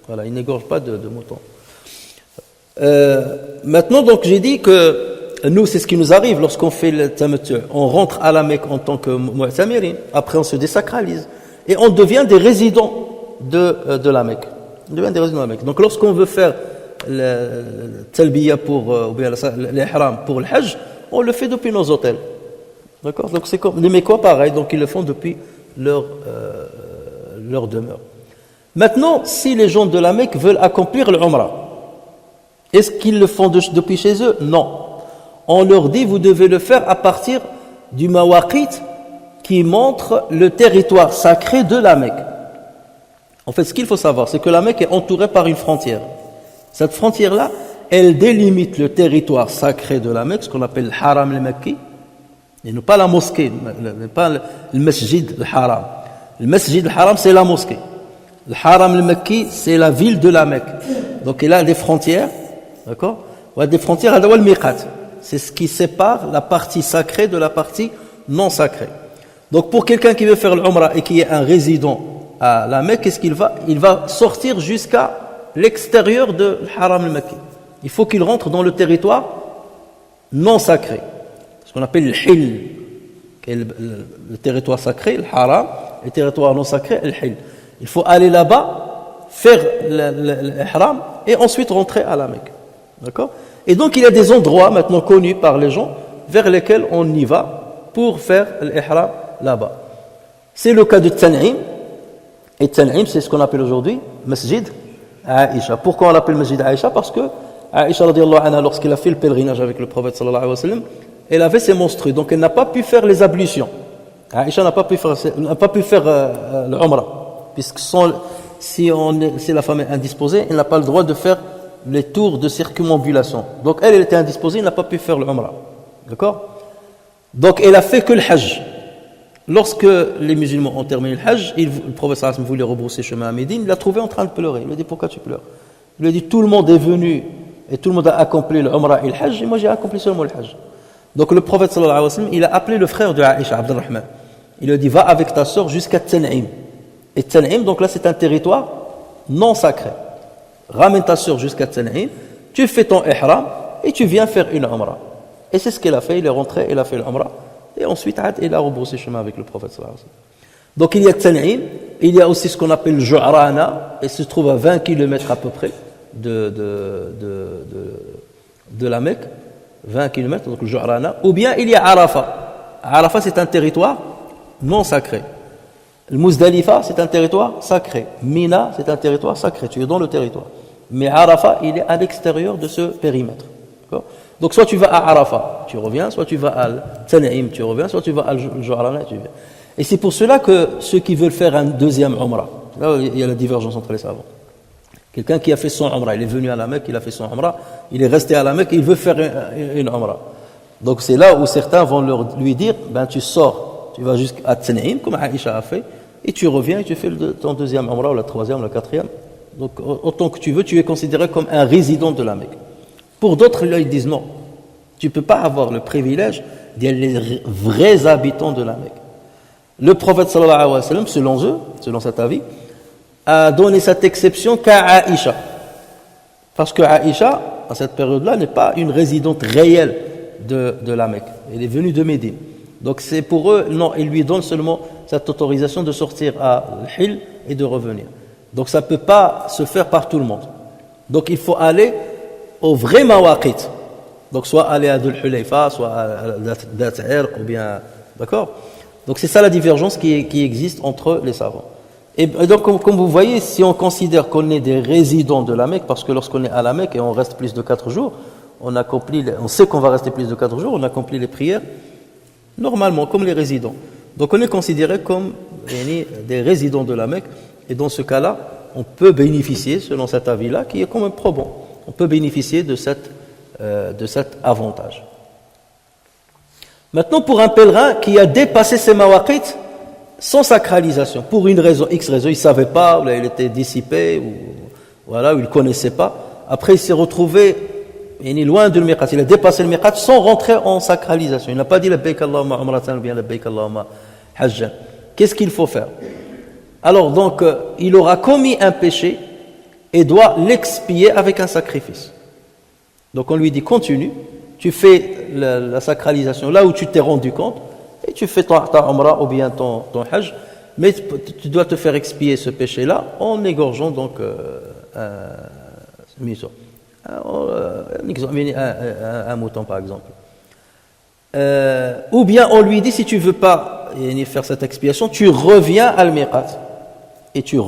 Voilà, il n'égorge pas de mouton. Maintenant, donc, j'ai dit que nous, c'est ce qui nous arrive lorsqu'on fait le tamattu. On rentre à la Mecque en tant que mu'tamirin, après on se désacralise et on devient des résidents de la Mecque. On devient des résidents de la Mecque. Donc, lorsqu'on veut faire le talbiya ou bien l'ihram pour le hajj, on le fait depuis nos hôtels. D'accord? Donc, c'est comme les Mecquois, pareil, donc ils le font depuis leur demeure. Maintenant, si les gens de la Mecque veulent accomplir le Umrah, est-ce qu'ils le font depuis chez eux? Non. On leur dit, vous devez le faire à partir du mawaqit qui montre le territoire sacré de la Mecque. En fait, ce qu'il faut savoir, c'est que la Mecque est entourée par une frontière. Cette frontière-là, elle délimite le territoire sacré de la Mecque, ce qu'on appelle le haram al-Makki, et non pas la mosquée, pas le masjid al-haram. Le masjid al-haram, c'est la mosquée. Le haram al-Makki, c'est la ville de la Mecque. Donc, il a des frontières, d'accord? Il y a des frontières, c'est ce qui sépare la partie sacrée de la partie non sacrée. Donc, pour quelqu'un qui veut faire l'Umrah et qui est un résident à la Mecque, qu'est-ce qu'il va? Il va sortir jusqu'à l'extérieur de l'Haram al-Makki. Il faut qu'il rentre dans le territoire non sacré, ce qu'on appelle le Hil, qui est le territoire sacré, le Haram, et le territoire non sacré, le Hil. Il faut aller là-bas, faire l'Ihram et ensuite rentrer à la Mecque. D'accord? Et donc il y a des endroits maintenant connus par les gens vers lesquels on y va pour faire l'Ihram là-bas. C'est le cas de Tan'im. Et Tan'im, c'est ce qu'on appelle aujourd'hui Masjid Aïcha. Pourquoi on l'appelle Masjid Aïcha? Parce que Aïcha radiyallahu anha, lorsqu'elle a fait le pèlerinage avec le prophète sallallahu alayhi wa sallam, elle avait ses menstrues, donc elle n'a pas pu faire les ablutions. Aïcha n'a pas pu faire l'Umrah, puisque si la femme est indisposée, elle n'a pas le droit de faire les tours de circumambulation. Donc elle était indisposée, elle n'a pas pu faire l'Umrah. D'accord? Donc elle a fait que le Hajj. Lorsque les musulmans ont terminé le Hajj, le prophète sallallahu alayhi wa sallam voulait rebrousser chemin à Médine, il l'a trouvé en train de pleurer. Il lui a dit, pourquoi tu pleures? Il lui a dit, tout le monde est venu et tout le monde a accompli le Umrah et le Hajj, et moi j'ai accompli seulement le Hajj. Donc le prophète sallallahu alayhi wa sallam, il a appelé le frère de Aïcha, Abdurrahman. Il lui a dit, va avec ta sœur jusqu'à Tan'im. Et Tan'im, donc là c'est un territoire non sacré. Ramène ta sœur jusqu'à Tan'im, tu fais ton ihram et tu viens faire une umrah. Et c'est ce qu'il a fait, il est rentré, il a fait l'umrah et ensuite il a rebroussé chemin avec le prophète sallallahu alayhi wa sallam. Donc il y a Tan'im, il y a aussi ce qu'on appelle Ju'rana, et se trouve à 20 km à peu près de la Mecque, 20 km, donc le Ju'rana, ou bien il y a Arafat. Arafat c'est un territoire non sacré. Le Muzdalifa, c'est un territoire sacré. Mina, c'est un territoire sacré. Tu es dans le territoire. Mais Arafat, il est à l'extérieur de ce périmètre. D'accord? Donc, soit tu vas à Arafat, tu reviens, soit tu vas à Tan'im, tu reviens, soit tu vas à Ju'rana, tu viens. Et c'est pour cela que ceux qui veulent faire un deuxième Umrah, là, il y a la divergence entre les savants. Quelqu'un qui a fait son Umrah, il est venu à la Mecque, il a fait son Umrah, il est resté à la Mecque, il veut faire une Umrah. Donc, c'est là où certains vont lui dire, ben, tu sors. Tu vas jusqu'à Tan'im, comme Aïcha a fait, et tu reviens et tu fais ton deuxième Umrah, ou la troisième, ou la quatrième. Donc, autant que tu veux, tu es considéré comme un résident de la Mecque. Pour d'autres, là, ils disent non. Tu ne peux pas avoir le privilège d'être les vrais habitants de la Mecque. Le prophète, sallallahu alayhi wa sallam, selon eux, selon cet avis, a donné cette exception qu'à Aïcha. Parce que Aïcha, à cette période-là, n'est pas une résidente réelle de la Mecque. Elle est venue de Médine. Donc c'est pour eux, non, ils lui donnent seulement cette autorisation de sortir à l'Hil et de revenir. Donc ça ne peut pas se faire par tout le monde. Donc il faut aller au vrai mawaqit. Donc soit aller à Dhul Hulayfa, soit à Dhat Irq, ou bien... D'accord? Donc c'est ça la divergence qui existe entre les savants. Et donc, comme vous voyez, si on considère qu'on est des résidents de la Mecque, parce que lorsqu'on est à la Mecque et on reste plus de 4 jours, on sait qu'on va rester plus de 4 jours, on accomplit les prières normalement, comme les résidents. Donc on est considéré comme des résidents de la Mecque, et dans ce cas-là, on peut bénéficier, selon cet avis-là, qui est quand même probant, on peut bénéficier de cet avantage. Maintenant, pour un pèlerin qui a dépassé ses mawaqit sans sacralisation, pour une raison, X raison, il ne savait pas, ou il était dissipé, ou il ne connaissait pas, après il s'est retrouvé loin de miqat, il a dépassé le miqat sans rentrer en sacralisation. Il n'a pas dit labbaik Allahumma umratan ou bien labbaik Allahumma hajjan. Qu'est-ce qu'il faut faire? Alors donc, il aura commis un péché et doit l'expier avec un sacrifice. Donc on lui dit continue, tu fais la sacralisation là où tu t'es rendu compte et tu fais ta umrah ou bien ton hajj, mais tu dois te faire expier ce péché-là en égorgeant donc un mouton par exemple. Ou bien on lui dit si tu ne veux pas faire cette expiation, tu reviens à al-miqat et tu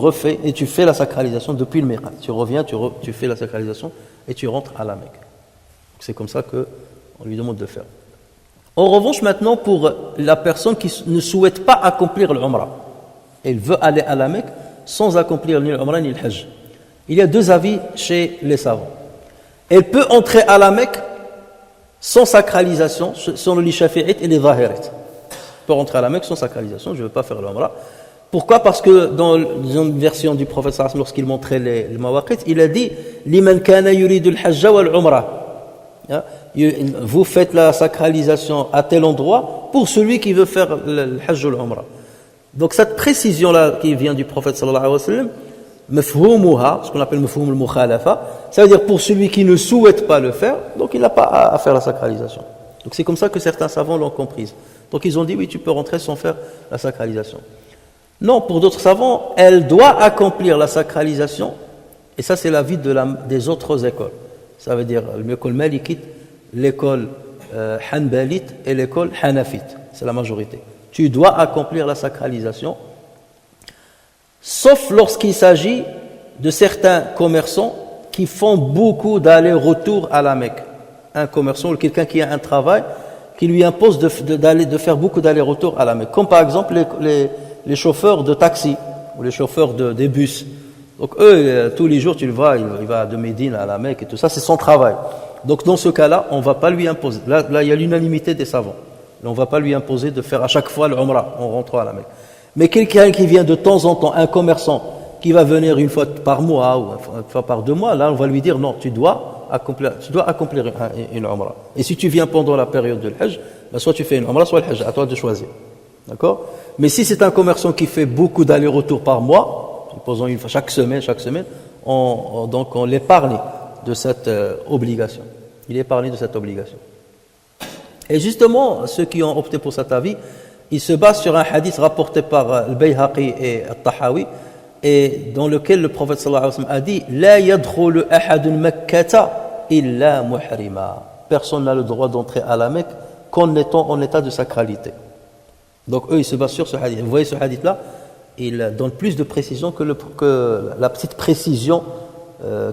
fais la sacralisation depuis le miqat. Tu reviens, tu fais la sacralisation et tu rentres à la Mecque. C'est comme ça qu'on lui demande de faire. En revanche, maintenant, pour la personne qui ne souhaite pas accomplir l'umrah, elle veut aller à la Mecque sans accomplir ni l'umrah ni le hajj. Il y a 2 avis chez les savants. Elle peut entrer à la Mecque sans sacralisation, selon les shafi'ites et les zahirites. Elle peut rentrer à la Mecque sans sacralisation, je ne veux pas faire l'umrah. Pourquoi? Parce que dans une version du prophète sallallahu alayhi wa sallam, lorsqu'il montrait les mawaqit, il a dit « Liman kana yuridu al-hajja wal-umrah » vous faites la sacralisation à tel endroit pour celui qui veut faire le hajj ou l'umrah. Donc cette précision-là qui vient du prophète sallallahu alayhi wa sallam, mafhumuha, ce qu'on appelle mafhum al-mukhalafa, ça veut dire pour celui qui ne souhaite pas le faire, donc il n'a pas à faire la sacralisation. Donc c'est comme ça que certains savants l'ont comprise. Donc ils ont dit oui, tu peux rentrer sans faire la sacralisation. Non, pour d'autres savants, elle doit accomplir la sacralisation, et ça c'est l'avis des autres écoles. Ça veut dire l'école malikite, l'école hanbalite et l'école hanafite. C'est la majorité. Tu dois accomplir la sacralisation, sauf lorsqu'il s'agit de certains commerçants qui font beaucoup d'allers-retours à la Mecque. Un commerçant ou quelqu'un qui a un travail qui lui impose de faire beaucoup d'allers-retours à la Mecque. Comme par exemple les chauffeurs de taxi ou les chauffeurs des bus. Donc eux, tous les jours, tu le vois, il va de Médine à la Mecque et tout ça, c'est son travail. Donc dans ce cas-là, on ne va pas lui imposer. Là, il y a l'unanimité des savants. On ne va pas lui imposer de faire à chaque fois l'umrah en rentrant à la Mecque. Mais quelqu'un qui vient de temps en temps, un commerçant qui va venir une fois par mois ou une fois par 2 mois, là on va lui dire non, tu dois accomplir une umrah. Et si tu viens pendant la période de l'hajj, ben soit tu fais une umrah, soit le hajj, à toi de choisir. D'accord? Mais si c'est un commerçant qui fait beaucoup d'allers-retours par mois, supposons une fois chaque semaine, donc on l'épargne de cette obligation. Il est épargné de cette obligation. Et justement, ceux qui ont opté pour cet avis, ils se basent sur un hadith rapporté par al-Bayhaqi et al-Tahawi, et dans lequel le prophète sallallahu alayhi wa sallam a dit « La yadkhulu ahadun makkata illa muhrima » Personne n'a le droit d'entrer à la Mecque qu'en étant en état de sacralité. Donc eux, ils se basent sur ce hadith. Vous voyez ce hadith-là, il donne plus de précision que la petite précision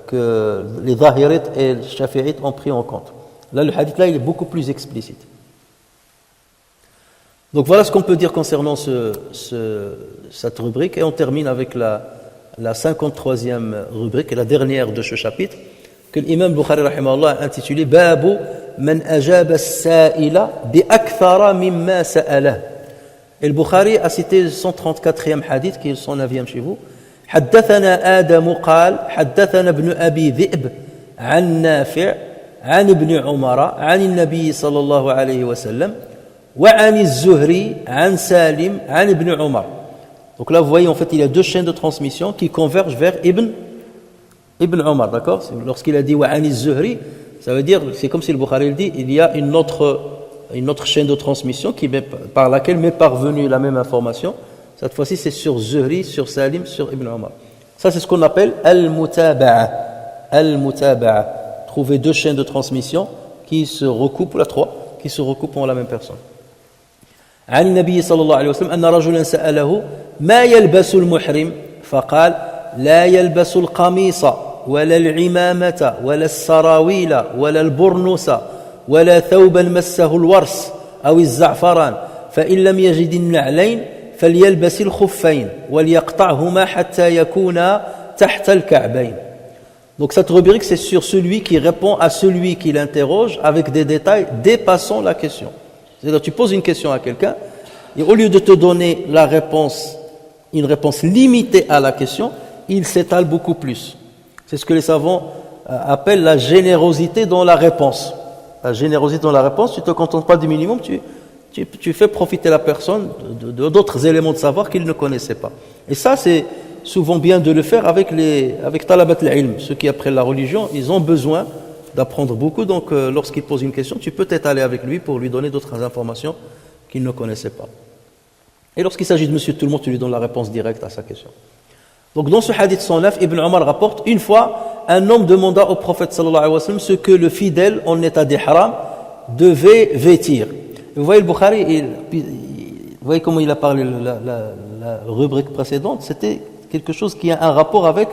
que les zahirites et les shafi'ites ont pris en compte. Là, le hadith-là, il est beaucoup plus explicite. Donc voilà ce qu'on peut dire concernant cette rubrique, et on termine avec la 53e rubrique, et la dernière de ce chapitre, que l'imam Bukhari rahimahullah a intitulé « Babu man ajaba as-sa'ila bi akthara mimma sa'alah » Et le Bukhari a cité le 134e hadith, qui est son 9e chez vous. حدثنا آدم قال حدثنا ابن أبي ذئب عن نافع عن ابن عمر عن النبي صلى الله عليه وسلم وعن الزهري عن سالم عن ابن عمر. Donc là vous voyez en fait il y a 2 chaînes de transmission qui convergent vers Ibn Umar, d'accord? Lorsqu'il a dit وعن الزهري, ça veut dire, c'est comme si le Bukhari le dit, il y a une autre chaîne de transmission par laquelle m'est parvenue la même information. Cette fois-ci, c'est sur Zuhri, sur Salim, sur Ibn Umar. Ça, c'est ce qu'on appelle al-mutaba'a. Al-mutaba'a. Trouver 2 chaînes de transmission qui se recoupent, la 3, qui se recoupent en la même personne. عن النبي صلى الله عليه وسلم أن رجلا سأله ما يلبس المحرم فقال لا يلبس القميص ولا العمامة ولا السراويل ولا البرنوس ولا ثوبا مسه الورس أو الزعفران فإن لم يجد النعلين فليلبس الخفين وليقطعهما حتى يكونا تحت الكعبين. Donc cette rubrique, c'est sur celui qui répond à celui qui l'interroge avec des détails dépassant la question. C'est-à-dire tu poses une question à quelqu'un et au lieu de te donner la réponse, une réponse limitée à la question, il s'étale beaucoup plus. C'est ce que les savants appellent la générosité dans la réponse. La générosité dans la réponse, tu ne te contentes pas du minimum, tu fais profiter la personne d'autres éléments de savoir qu'il ne connaissait pas. Et ça, c'est souvent bien de le faire avec talabat al-ilm. Ceux qui apprennent la religion, ils ont besoin d'apprendre beaucoup. Donc, lorsqu'il pose une question, tu peux t'étaler avec lui pour lui donner d'autres informations qu'il ne connaissait pas. Et lorsqu'il s'agit de monsieur tout le monde, tu lui donnes la réponse directe à sa question. Donc, dans ce hadith 109, Ibn Omar rapporte, une fois, un homme demanda au prophète sallallahu alayhi wa sallam ce que le fidèle en état d'ihram devait vêtir. Et vous voyez le Bukhari, vous voyez comment il a parlé, la rubrique précédente, c'était quelque chose qui a un rapport avec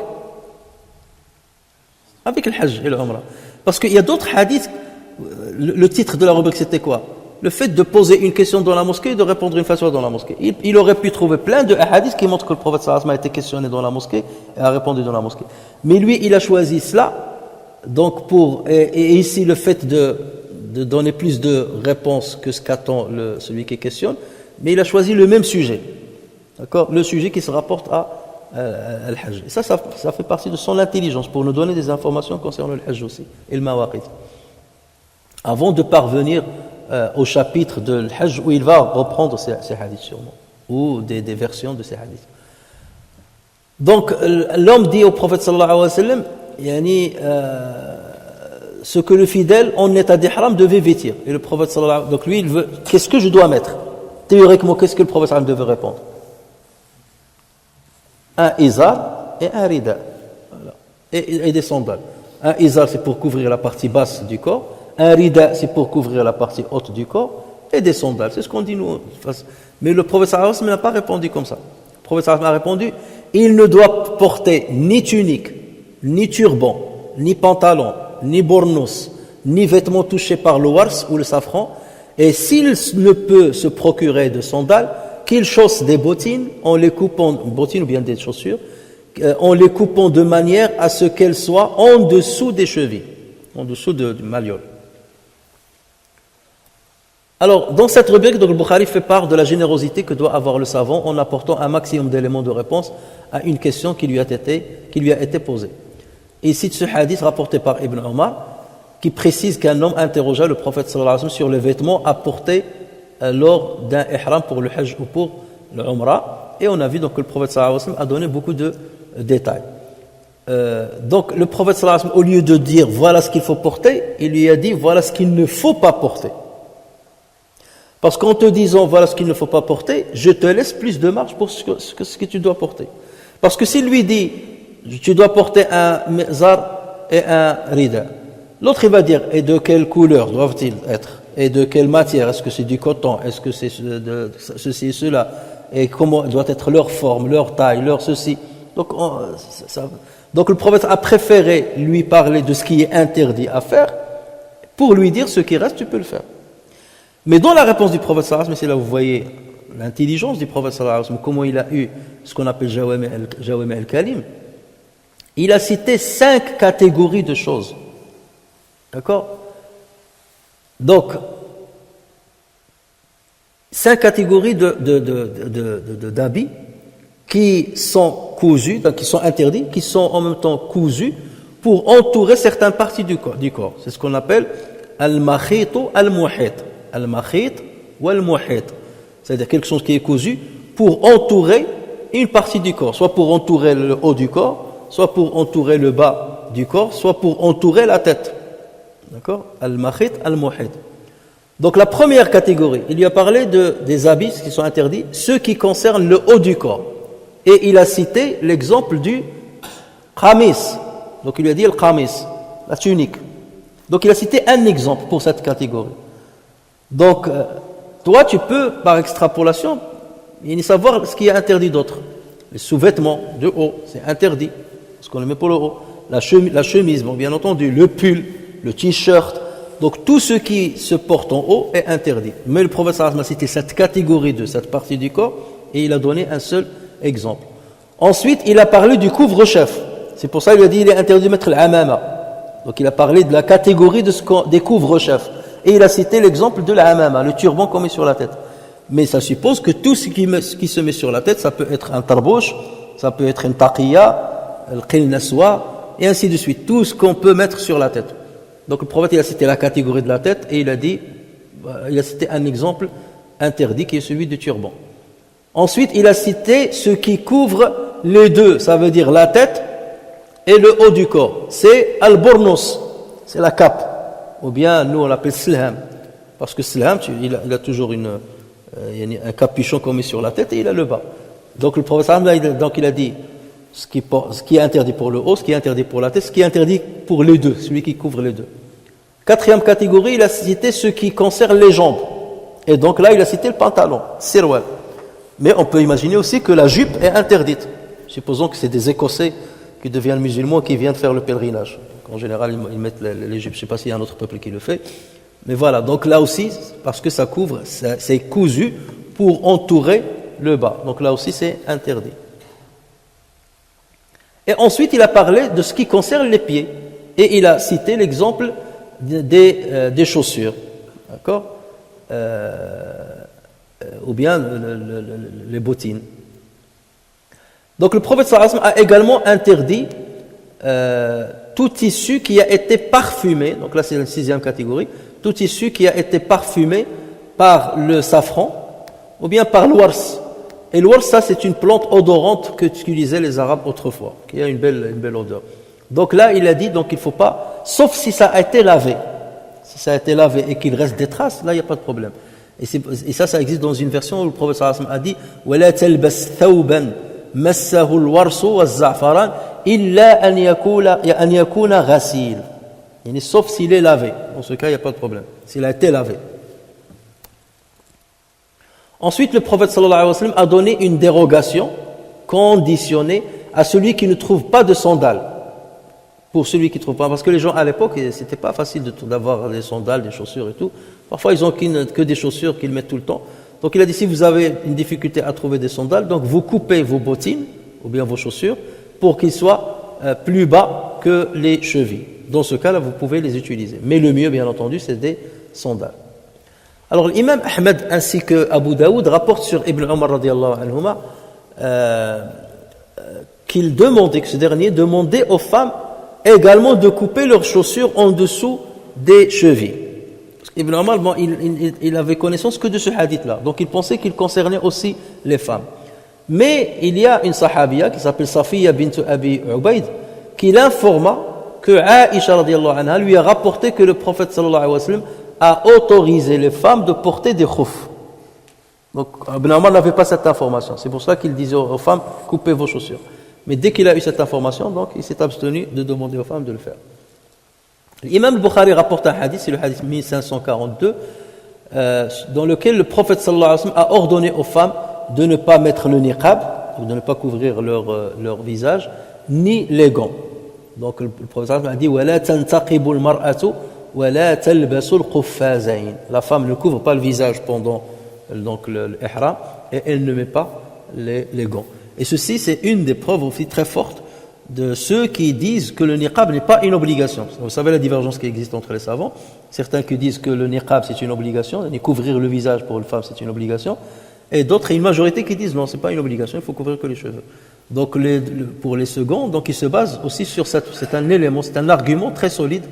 le Hajj et le Umrah. Parce qu'il y a d'autres hadiths, le titre de la rubrique c'était quoi? Le fait de poser une question dans la mosquée et de répondre une fatwa dans la mosquée. Il aurait pu trouver plein de hadiths qui montrent que le prophète sallallahu alayhi wa sallam a été questionné dans la mosquée et a répondu dans la mosquée. Mais lui, il a choisi cela, donc et ici le fait de donner plus de réponses que ce qu'attend celui qui questionne, mais il a choisi le même sujet. D'accord? Le sujet qui se rapporte à Al-Hajj. Et ça fait partie de son intelligence pour nous donner des informations concernant le Hajj aussi, et le Mawaqit. Avant de parvenir au chapitre de Hajj où il va reprendre ces hadiths sûrement, ou des versions de ces hadiths. Donc, l'homme dit au prophète sallallahu alayhi wa sallam, ce que le fidèle en état d'ihram devait vêtir. Et le prophète sallallahu alayhi wa sallam, donc lui, il veut, qu'est-ce que je dois mettre? Théoriquement, qu'est-ce que le prophète sallallahu alayhi wa sallam devait répondre? Un izar et un rida. Voilà. Et des sandales. Un izar, c'est pour couvrir la partie basse du corps. Un rida, c'est pour couvrir la partie haute du corps. Et des sandales. C'est ce qu'on dit nous. Mais le prophète sallallahu alayhi wa sallam n'a pas répondu comme ça. Le prophète sallallahu alayhi wa sallam a répondu, il ne doit porter ni tunique, ni turban, ni pantalon, ni bournous, ni vêtements touchés par le wars ou le safran. Et s'il ne peut se procurer de sandales, qu'il chausse des bottines en les coupant, bottines ou bien des chaussures, en les coupant de manière à ce qu'elles soient en dessous des chevilles, en dessous du malliol. Alors, dans cette rubrique, donc, le Bukhari fait part de la générosité que doit avoir le savant en apportant un maximum d'éléments de réponse à une question qui lui a été posée. Et il cite ce hadith rapporté par Ibn Omar, qui précise qu'un homme interrogea le prophète sallallahu alayhi wa sallam sur les vêtements à porter lors d'un ihram pour le Hajj ou pour le Umrah. Et on a vu donc que le prophète sallallahu alayhi wa sallam a donné beaucoup de détails. Donc le prophète sallallahu alayhi wa sallam, au lieu de dire voilà ce qu'il faut porter, il lui a dit voilà ce qu'il ne faut pas porter. Parce qu'en te disant voilà ce qu'il ne faut pas porter, je te laisse plus de marge pour ce que tu dois porter. Parce que s'il lui dit tu dois porter un mizar et un rida, l'autre il va dire et de quelle couleur doivent-ils être? Et de quelle matière? Est-ce que c'est du coton? Est-ce que c'est de ceci et cela? Et comment doit être leur forme, leur taille, leur ceci? Donc le prophète a préféré lui parler de ce qui est interdit à faire pour lui dire ce qui reste, tu peux le faire. Mais dans la réponse du prophète sallallahu alayhi wa sallam, c'est là où vous voyez l'intelligence du prophète sallallahu alayhi wa sallam, comment il a eu ce qu'on appelle Jawami al-Kalim. Il a cité 5 catégories de choses. D'accord? Donc, 5 catégories d'habits qui sont cousus, donc qui sont interdits, qui sont en même temps cousus pour entourer certaines parties du corps. C'est ce qu'on appelle al-makhit al-muhit. Al-makhit ou al-muhit. C'est-à-dire quelque chose qui est cousu pour entourer une partie du corps, soit pour entourer le haut du corps, soit pour entourer le bas du corps, soit pour entourer la tête. D'accord? Al-makhit, al-muhit. Donc la première catégorie, il lui a parlé des habits qui sont interdits, ceux qui concernent le haut du corps. Et il a cité l'exemple du qamis. Donc il lui a dit le qamis, la tunique. Donc il a cité un exemple pour cette catégorie. Donc toi tu peux, par extrapolation, savoir ce qui est interdit d'autre. Les sous-vêtements de haut, c'est interdit, parce qu'on le met pour le haut. La chemise, bon, bien entendu, le pull, le t-shirt. Donc tout ce qui se porte en haut est interdit. Mais le prophète sallallahu alayhi wa sallam a cité cette catégorie de cette partie du corps et il a donné un seul exemple. Ensuite, il a parlé du couvre-chef. C'est pour ça qu'il a dit il est interdit de mettre l'amama. Donc il a parlé de la catégorie des couvre-chefs. Et il a cité l'exemple de l'amama, le turban qu'on met sur la tête. Mais ça suppose que tout ce qui se met sur la tête, ça peut être un tarbouch, ça peut être une taqiya, le qil naswa, et ainsi de suite. Tout ce qu'on peut mettre sur la tête. Donc le prophète il a cité la catégorie de la tête et il a cité un exemple interdit qui est celui du turban. Ensuite, il a cité ce qui couvre les deux, ça veut dire la tête et le haut du corps. C'est al-burnus, c'est la cape. Ou bien nous on l'appelle slham, parce que slham, il a toujours un capuchon qu'on met sur la tête et il a le bas. Donc le prophète il a dit ce qui est interdit pour le haut, ce qui est interdit pour la tête, ce qui est interdit pour les deux, celui qui couvre les deux. Quatrième catégorie, il a cité ce qui concerne les jambes. Et donc là, il a cité le pantalon, sirwal. Mais on peut imaginer aussi que la jupe est interdite. Supposons que c'est des Écossais qui deviennent musulmans qui viennent faire le pèlerinage. En général, ils mettent les jupes. Je ne sais pas s'il y a un autre peuple qui le fait. Mais voilà, donc là aussi, parce que ça couvre, c'est cousu pour entourer le bas. Donc là aussi, c'est interdit. Et ensuite, il a parlé de ce qui concerne les pieds. Et il a cité l'exemple des chaussures. D'accord ou bien les bottines. Donc le prophète sallallahu alayhi wa sallam a également interdit tout tissu qui a été parfumé, donc là c'est la sixième catégorie, tout tissu qui a été parfumé par le safran ou bien par l'wars. Et l'wars, ça c'est une plante odorante que utilisaient les Arabes autrefois, qui a une belle odeur. Donc là il a dit, donc il ne faut pas, sauf si ça a été lavé. Si ça a été lavé et qu'il reste des traces, là il n'y a pas de problème. Et ça existe dans une version où le prophète sallallahu alayhi wa sallam a dit وَلَا تَلْبَسْ ثَوْبًا مَسَّهُ الْوَرْسُ وَالزَّعْفَرَانِ إِلَّا أَنْ يَكُونَ غَسِيلًا. Sauf s'il est lavé. Dans ce cas, il n'y a pas de problème. S'il a été lavé. Ensuite, le prophète sallallahu alayhi wa sallam a donné une dérogation conditionnée à celui qui ne trouve pas de sandales. Pour celui qui ne trouve pas, parce que les gens à l'époque, c'était pas facile d'avoir des sandales, des chaussures et tout. Parfois, ils ont que des chaussures qu'ils mettent tout le temps. Donc, il a dit, si vous avez une difficulté à trouver des sandales, donc vous coupez vos bottines, ou bien vos chaussures, pour qu'ils soient plus bas que les chevilles. Dans ce cas-là, vous pouvez les utiliser. Mais le mieux, bien entendu, c'est des sandales. Alors, l'imam Ahmed ainsi que Abu Daoud rapportent sur Ibn Omar radiyallahu anhuma qu'il demandait, que ce dernier demandait aux femmes également de couper leurs chaussures en dessous des chevilles. Ibn Omar, bon, il avait connaissance que de ce hadith-là, donc il pensait qu'il concernait aussi les femmes. Mais il y a une sahabiya qui s'appelle Safiya bint Abi Ubayd qui l'informa que Aïcha radiyallahu anha lui a rapporté que le prophète sallallahu alayhi wa sallam a autorisé les femmes de porter des khouf. Donc Ibn Omar n'avait pas cette information, c'est pour ça qu'il disait aux femmes coupez vos chaussures. Mais dès qu'il a eu cette information, donc il s'est abstenu de demander aux femmes de le faire. L'imam al-Bukhari rapporte un hadith, c'est le hadith 1542, dans lequel le prophète sallallahu alayhi wa sallam a ordonné aux femmes de ne pas mettre le niqab, ou de ne pas couvrir leur visage, ni les gants. Donc le prophète sallallahu alayhi wa sallam a dit وَلَا تَنْتَقِبُ الْمَرْأَةُ وَلَا تَلْبَسُ الْقُفَّازَيْنِ. La femme ne couvre pas le visage pendant l'ihram et elle ne met pas les gants. Et ceci, c'est une des preuves aussi très fortes de ceux qui disent que le niqab n'est pas une obligation. Vous savez la divergence qui existe entre les savants. Certains qui disent que le niqab c'est une obligation, et couvrir le visage pour une femme c'est une obligation. Et d'autres, une majorité qui disent non, c'est pas une obligation, il faut couvrir que les cheveux. Donc pour les seconds, donc ils se basent aussi sur c'est un élément, c'est un argument très solide.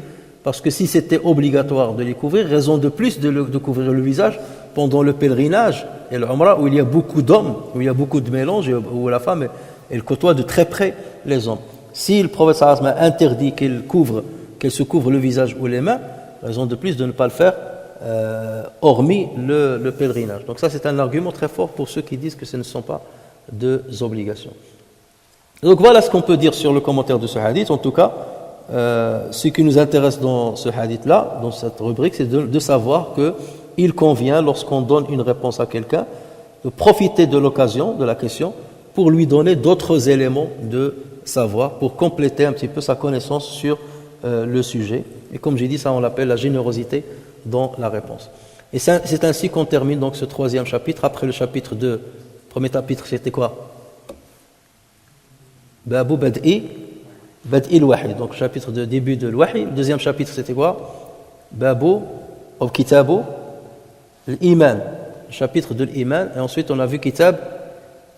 Parce que si c'était obligatoire de les couvrir, raison de plus de couvrir le visage pendant le pèlerinage et le Umrah où il y a beaucoup d'hommes, où il y a beaucoup de mélange, où la femme elle côtoie de très près les hommes. Si le prophète sallallahu alayhi wa sallam a interdit qu'elle se couvre le visage ou les mains, raison de plus de ne pas le faire hormis le pèlerinage. Donc ça c'est un argument très fort pour ceux qui disent que ce ne sont pas deux obligations. Donc voilà ce qu'on peut dire sur le commentaire de ce hadith. En tout cas, ce qui nous intéresse dans ce hadith-là, dans cette rubrique, c'est de savoir qu'il convient, lorsqu'on donne une réponse à quelqu'un, de profiter de l'occasion, de la question, pour lui donner d'autres éléments de savoir, pour compléter un petit peu sa connaissance sur le sujet. Et comme j'ai dit, ça on l'appelle la générosité dans la réponse. Et c'est ainsi qu'on termine donc ce troisième chapitre. Après le chapitre 2, le premier chapitre c'était quoi? Babu Bad'i al-Wahy, donc chapitre de début de l'Wahy. Le deuxième chapitre c'était quoi? Babu ou Kitabu al-Iman, le chapitre de l'Iman. Et ensuite on a vu Kitab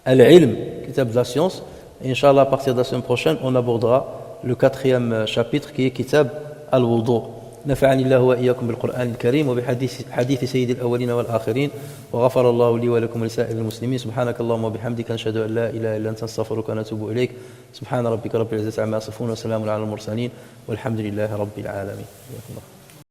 al-Ilm, Kitab de la science. Et Inch'Allah, à partir de la semaine prochaine, on abordera le quatrième chapitre qui est Kitab al-Wudu. نفعني الله وإياكم بالقرآن الكريم وبحديث سيد الأولين والآخرين وغفر الله لي ولكم ولسائر المسلمين سبحانك اللهم وبحمدك نشهد أن لا إله إلا أنت نستغفرك ونتوب إليك سبحان ربك رب العزة عما يصفون وسلام على المرسلين والحمد لله رب العالمين.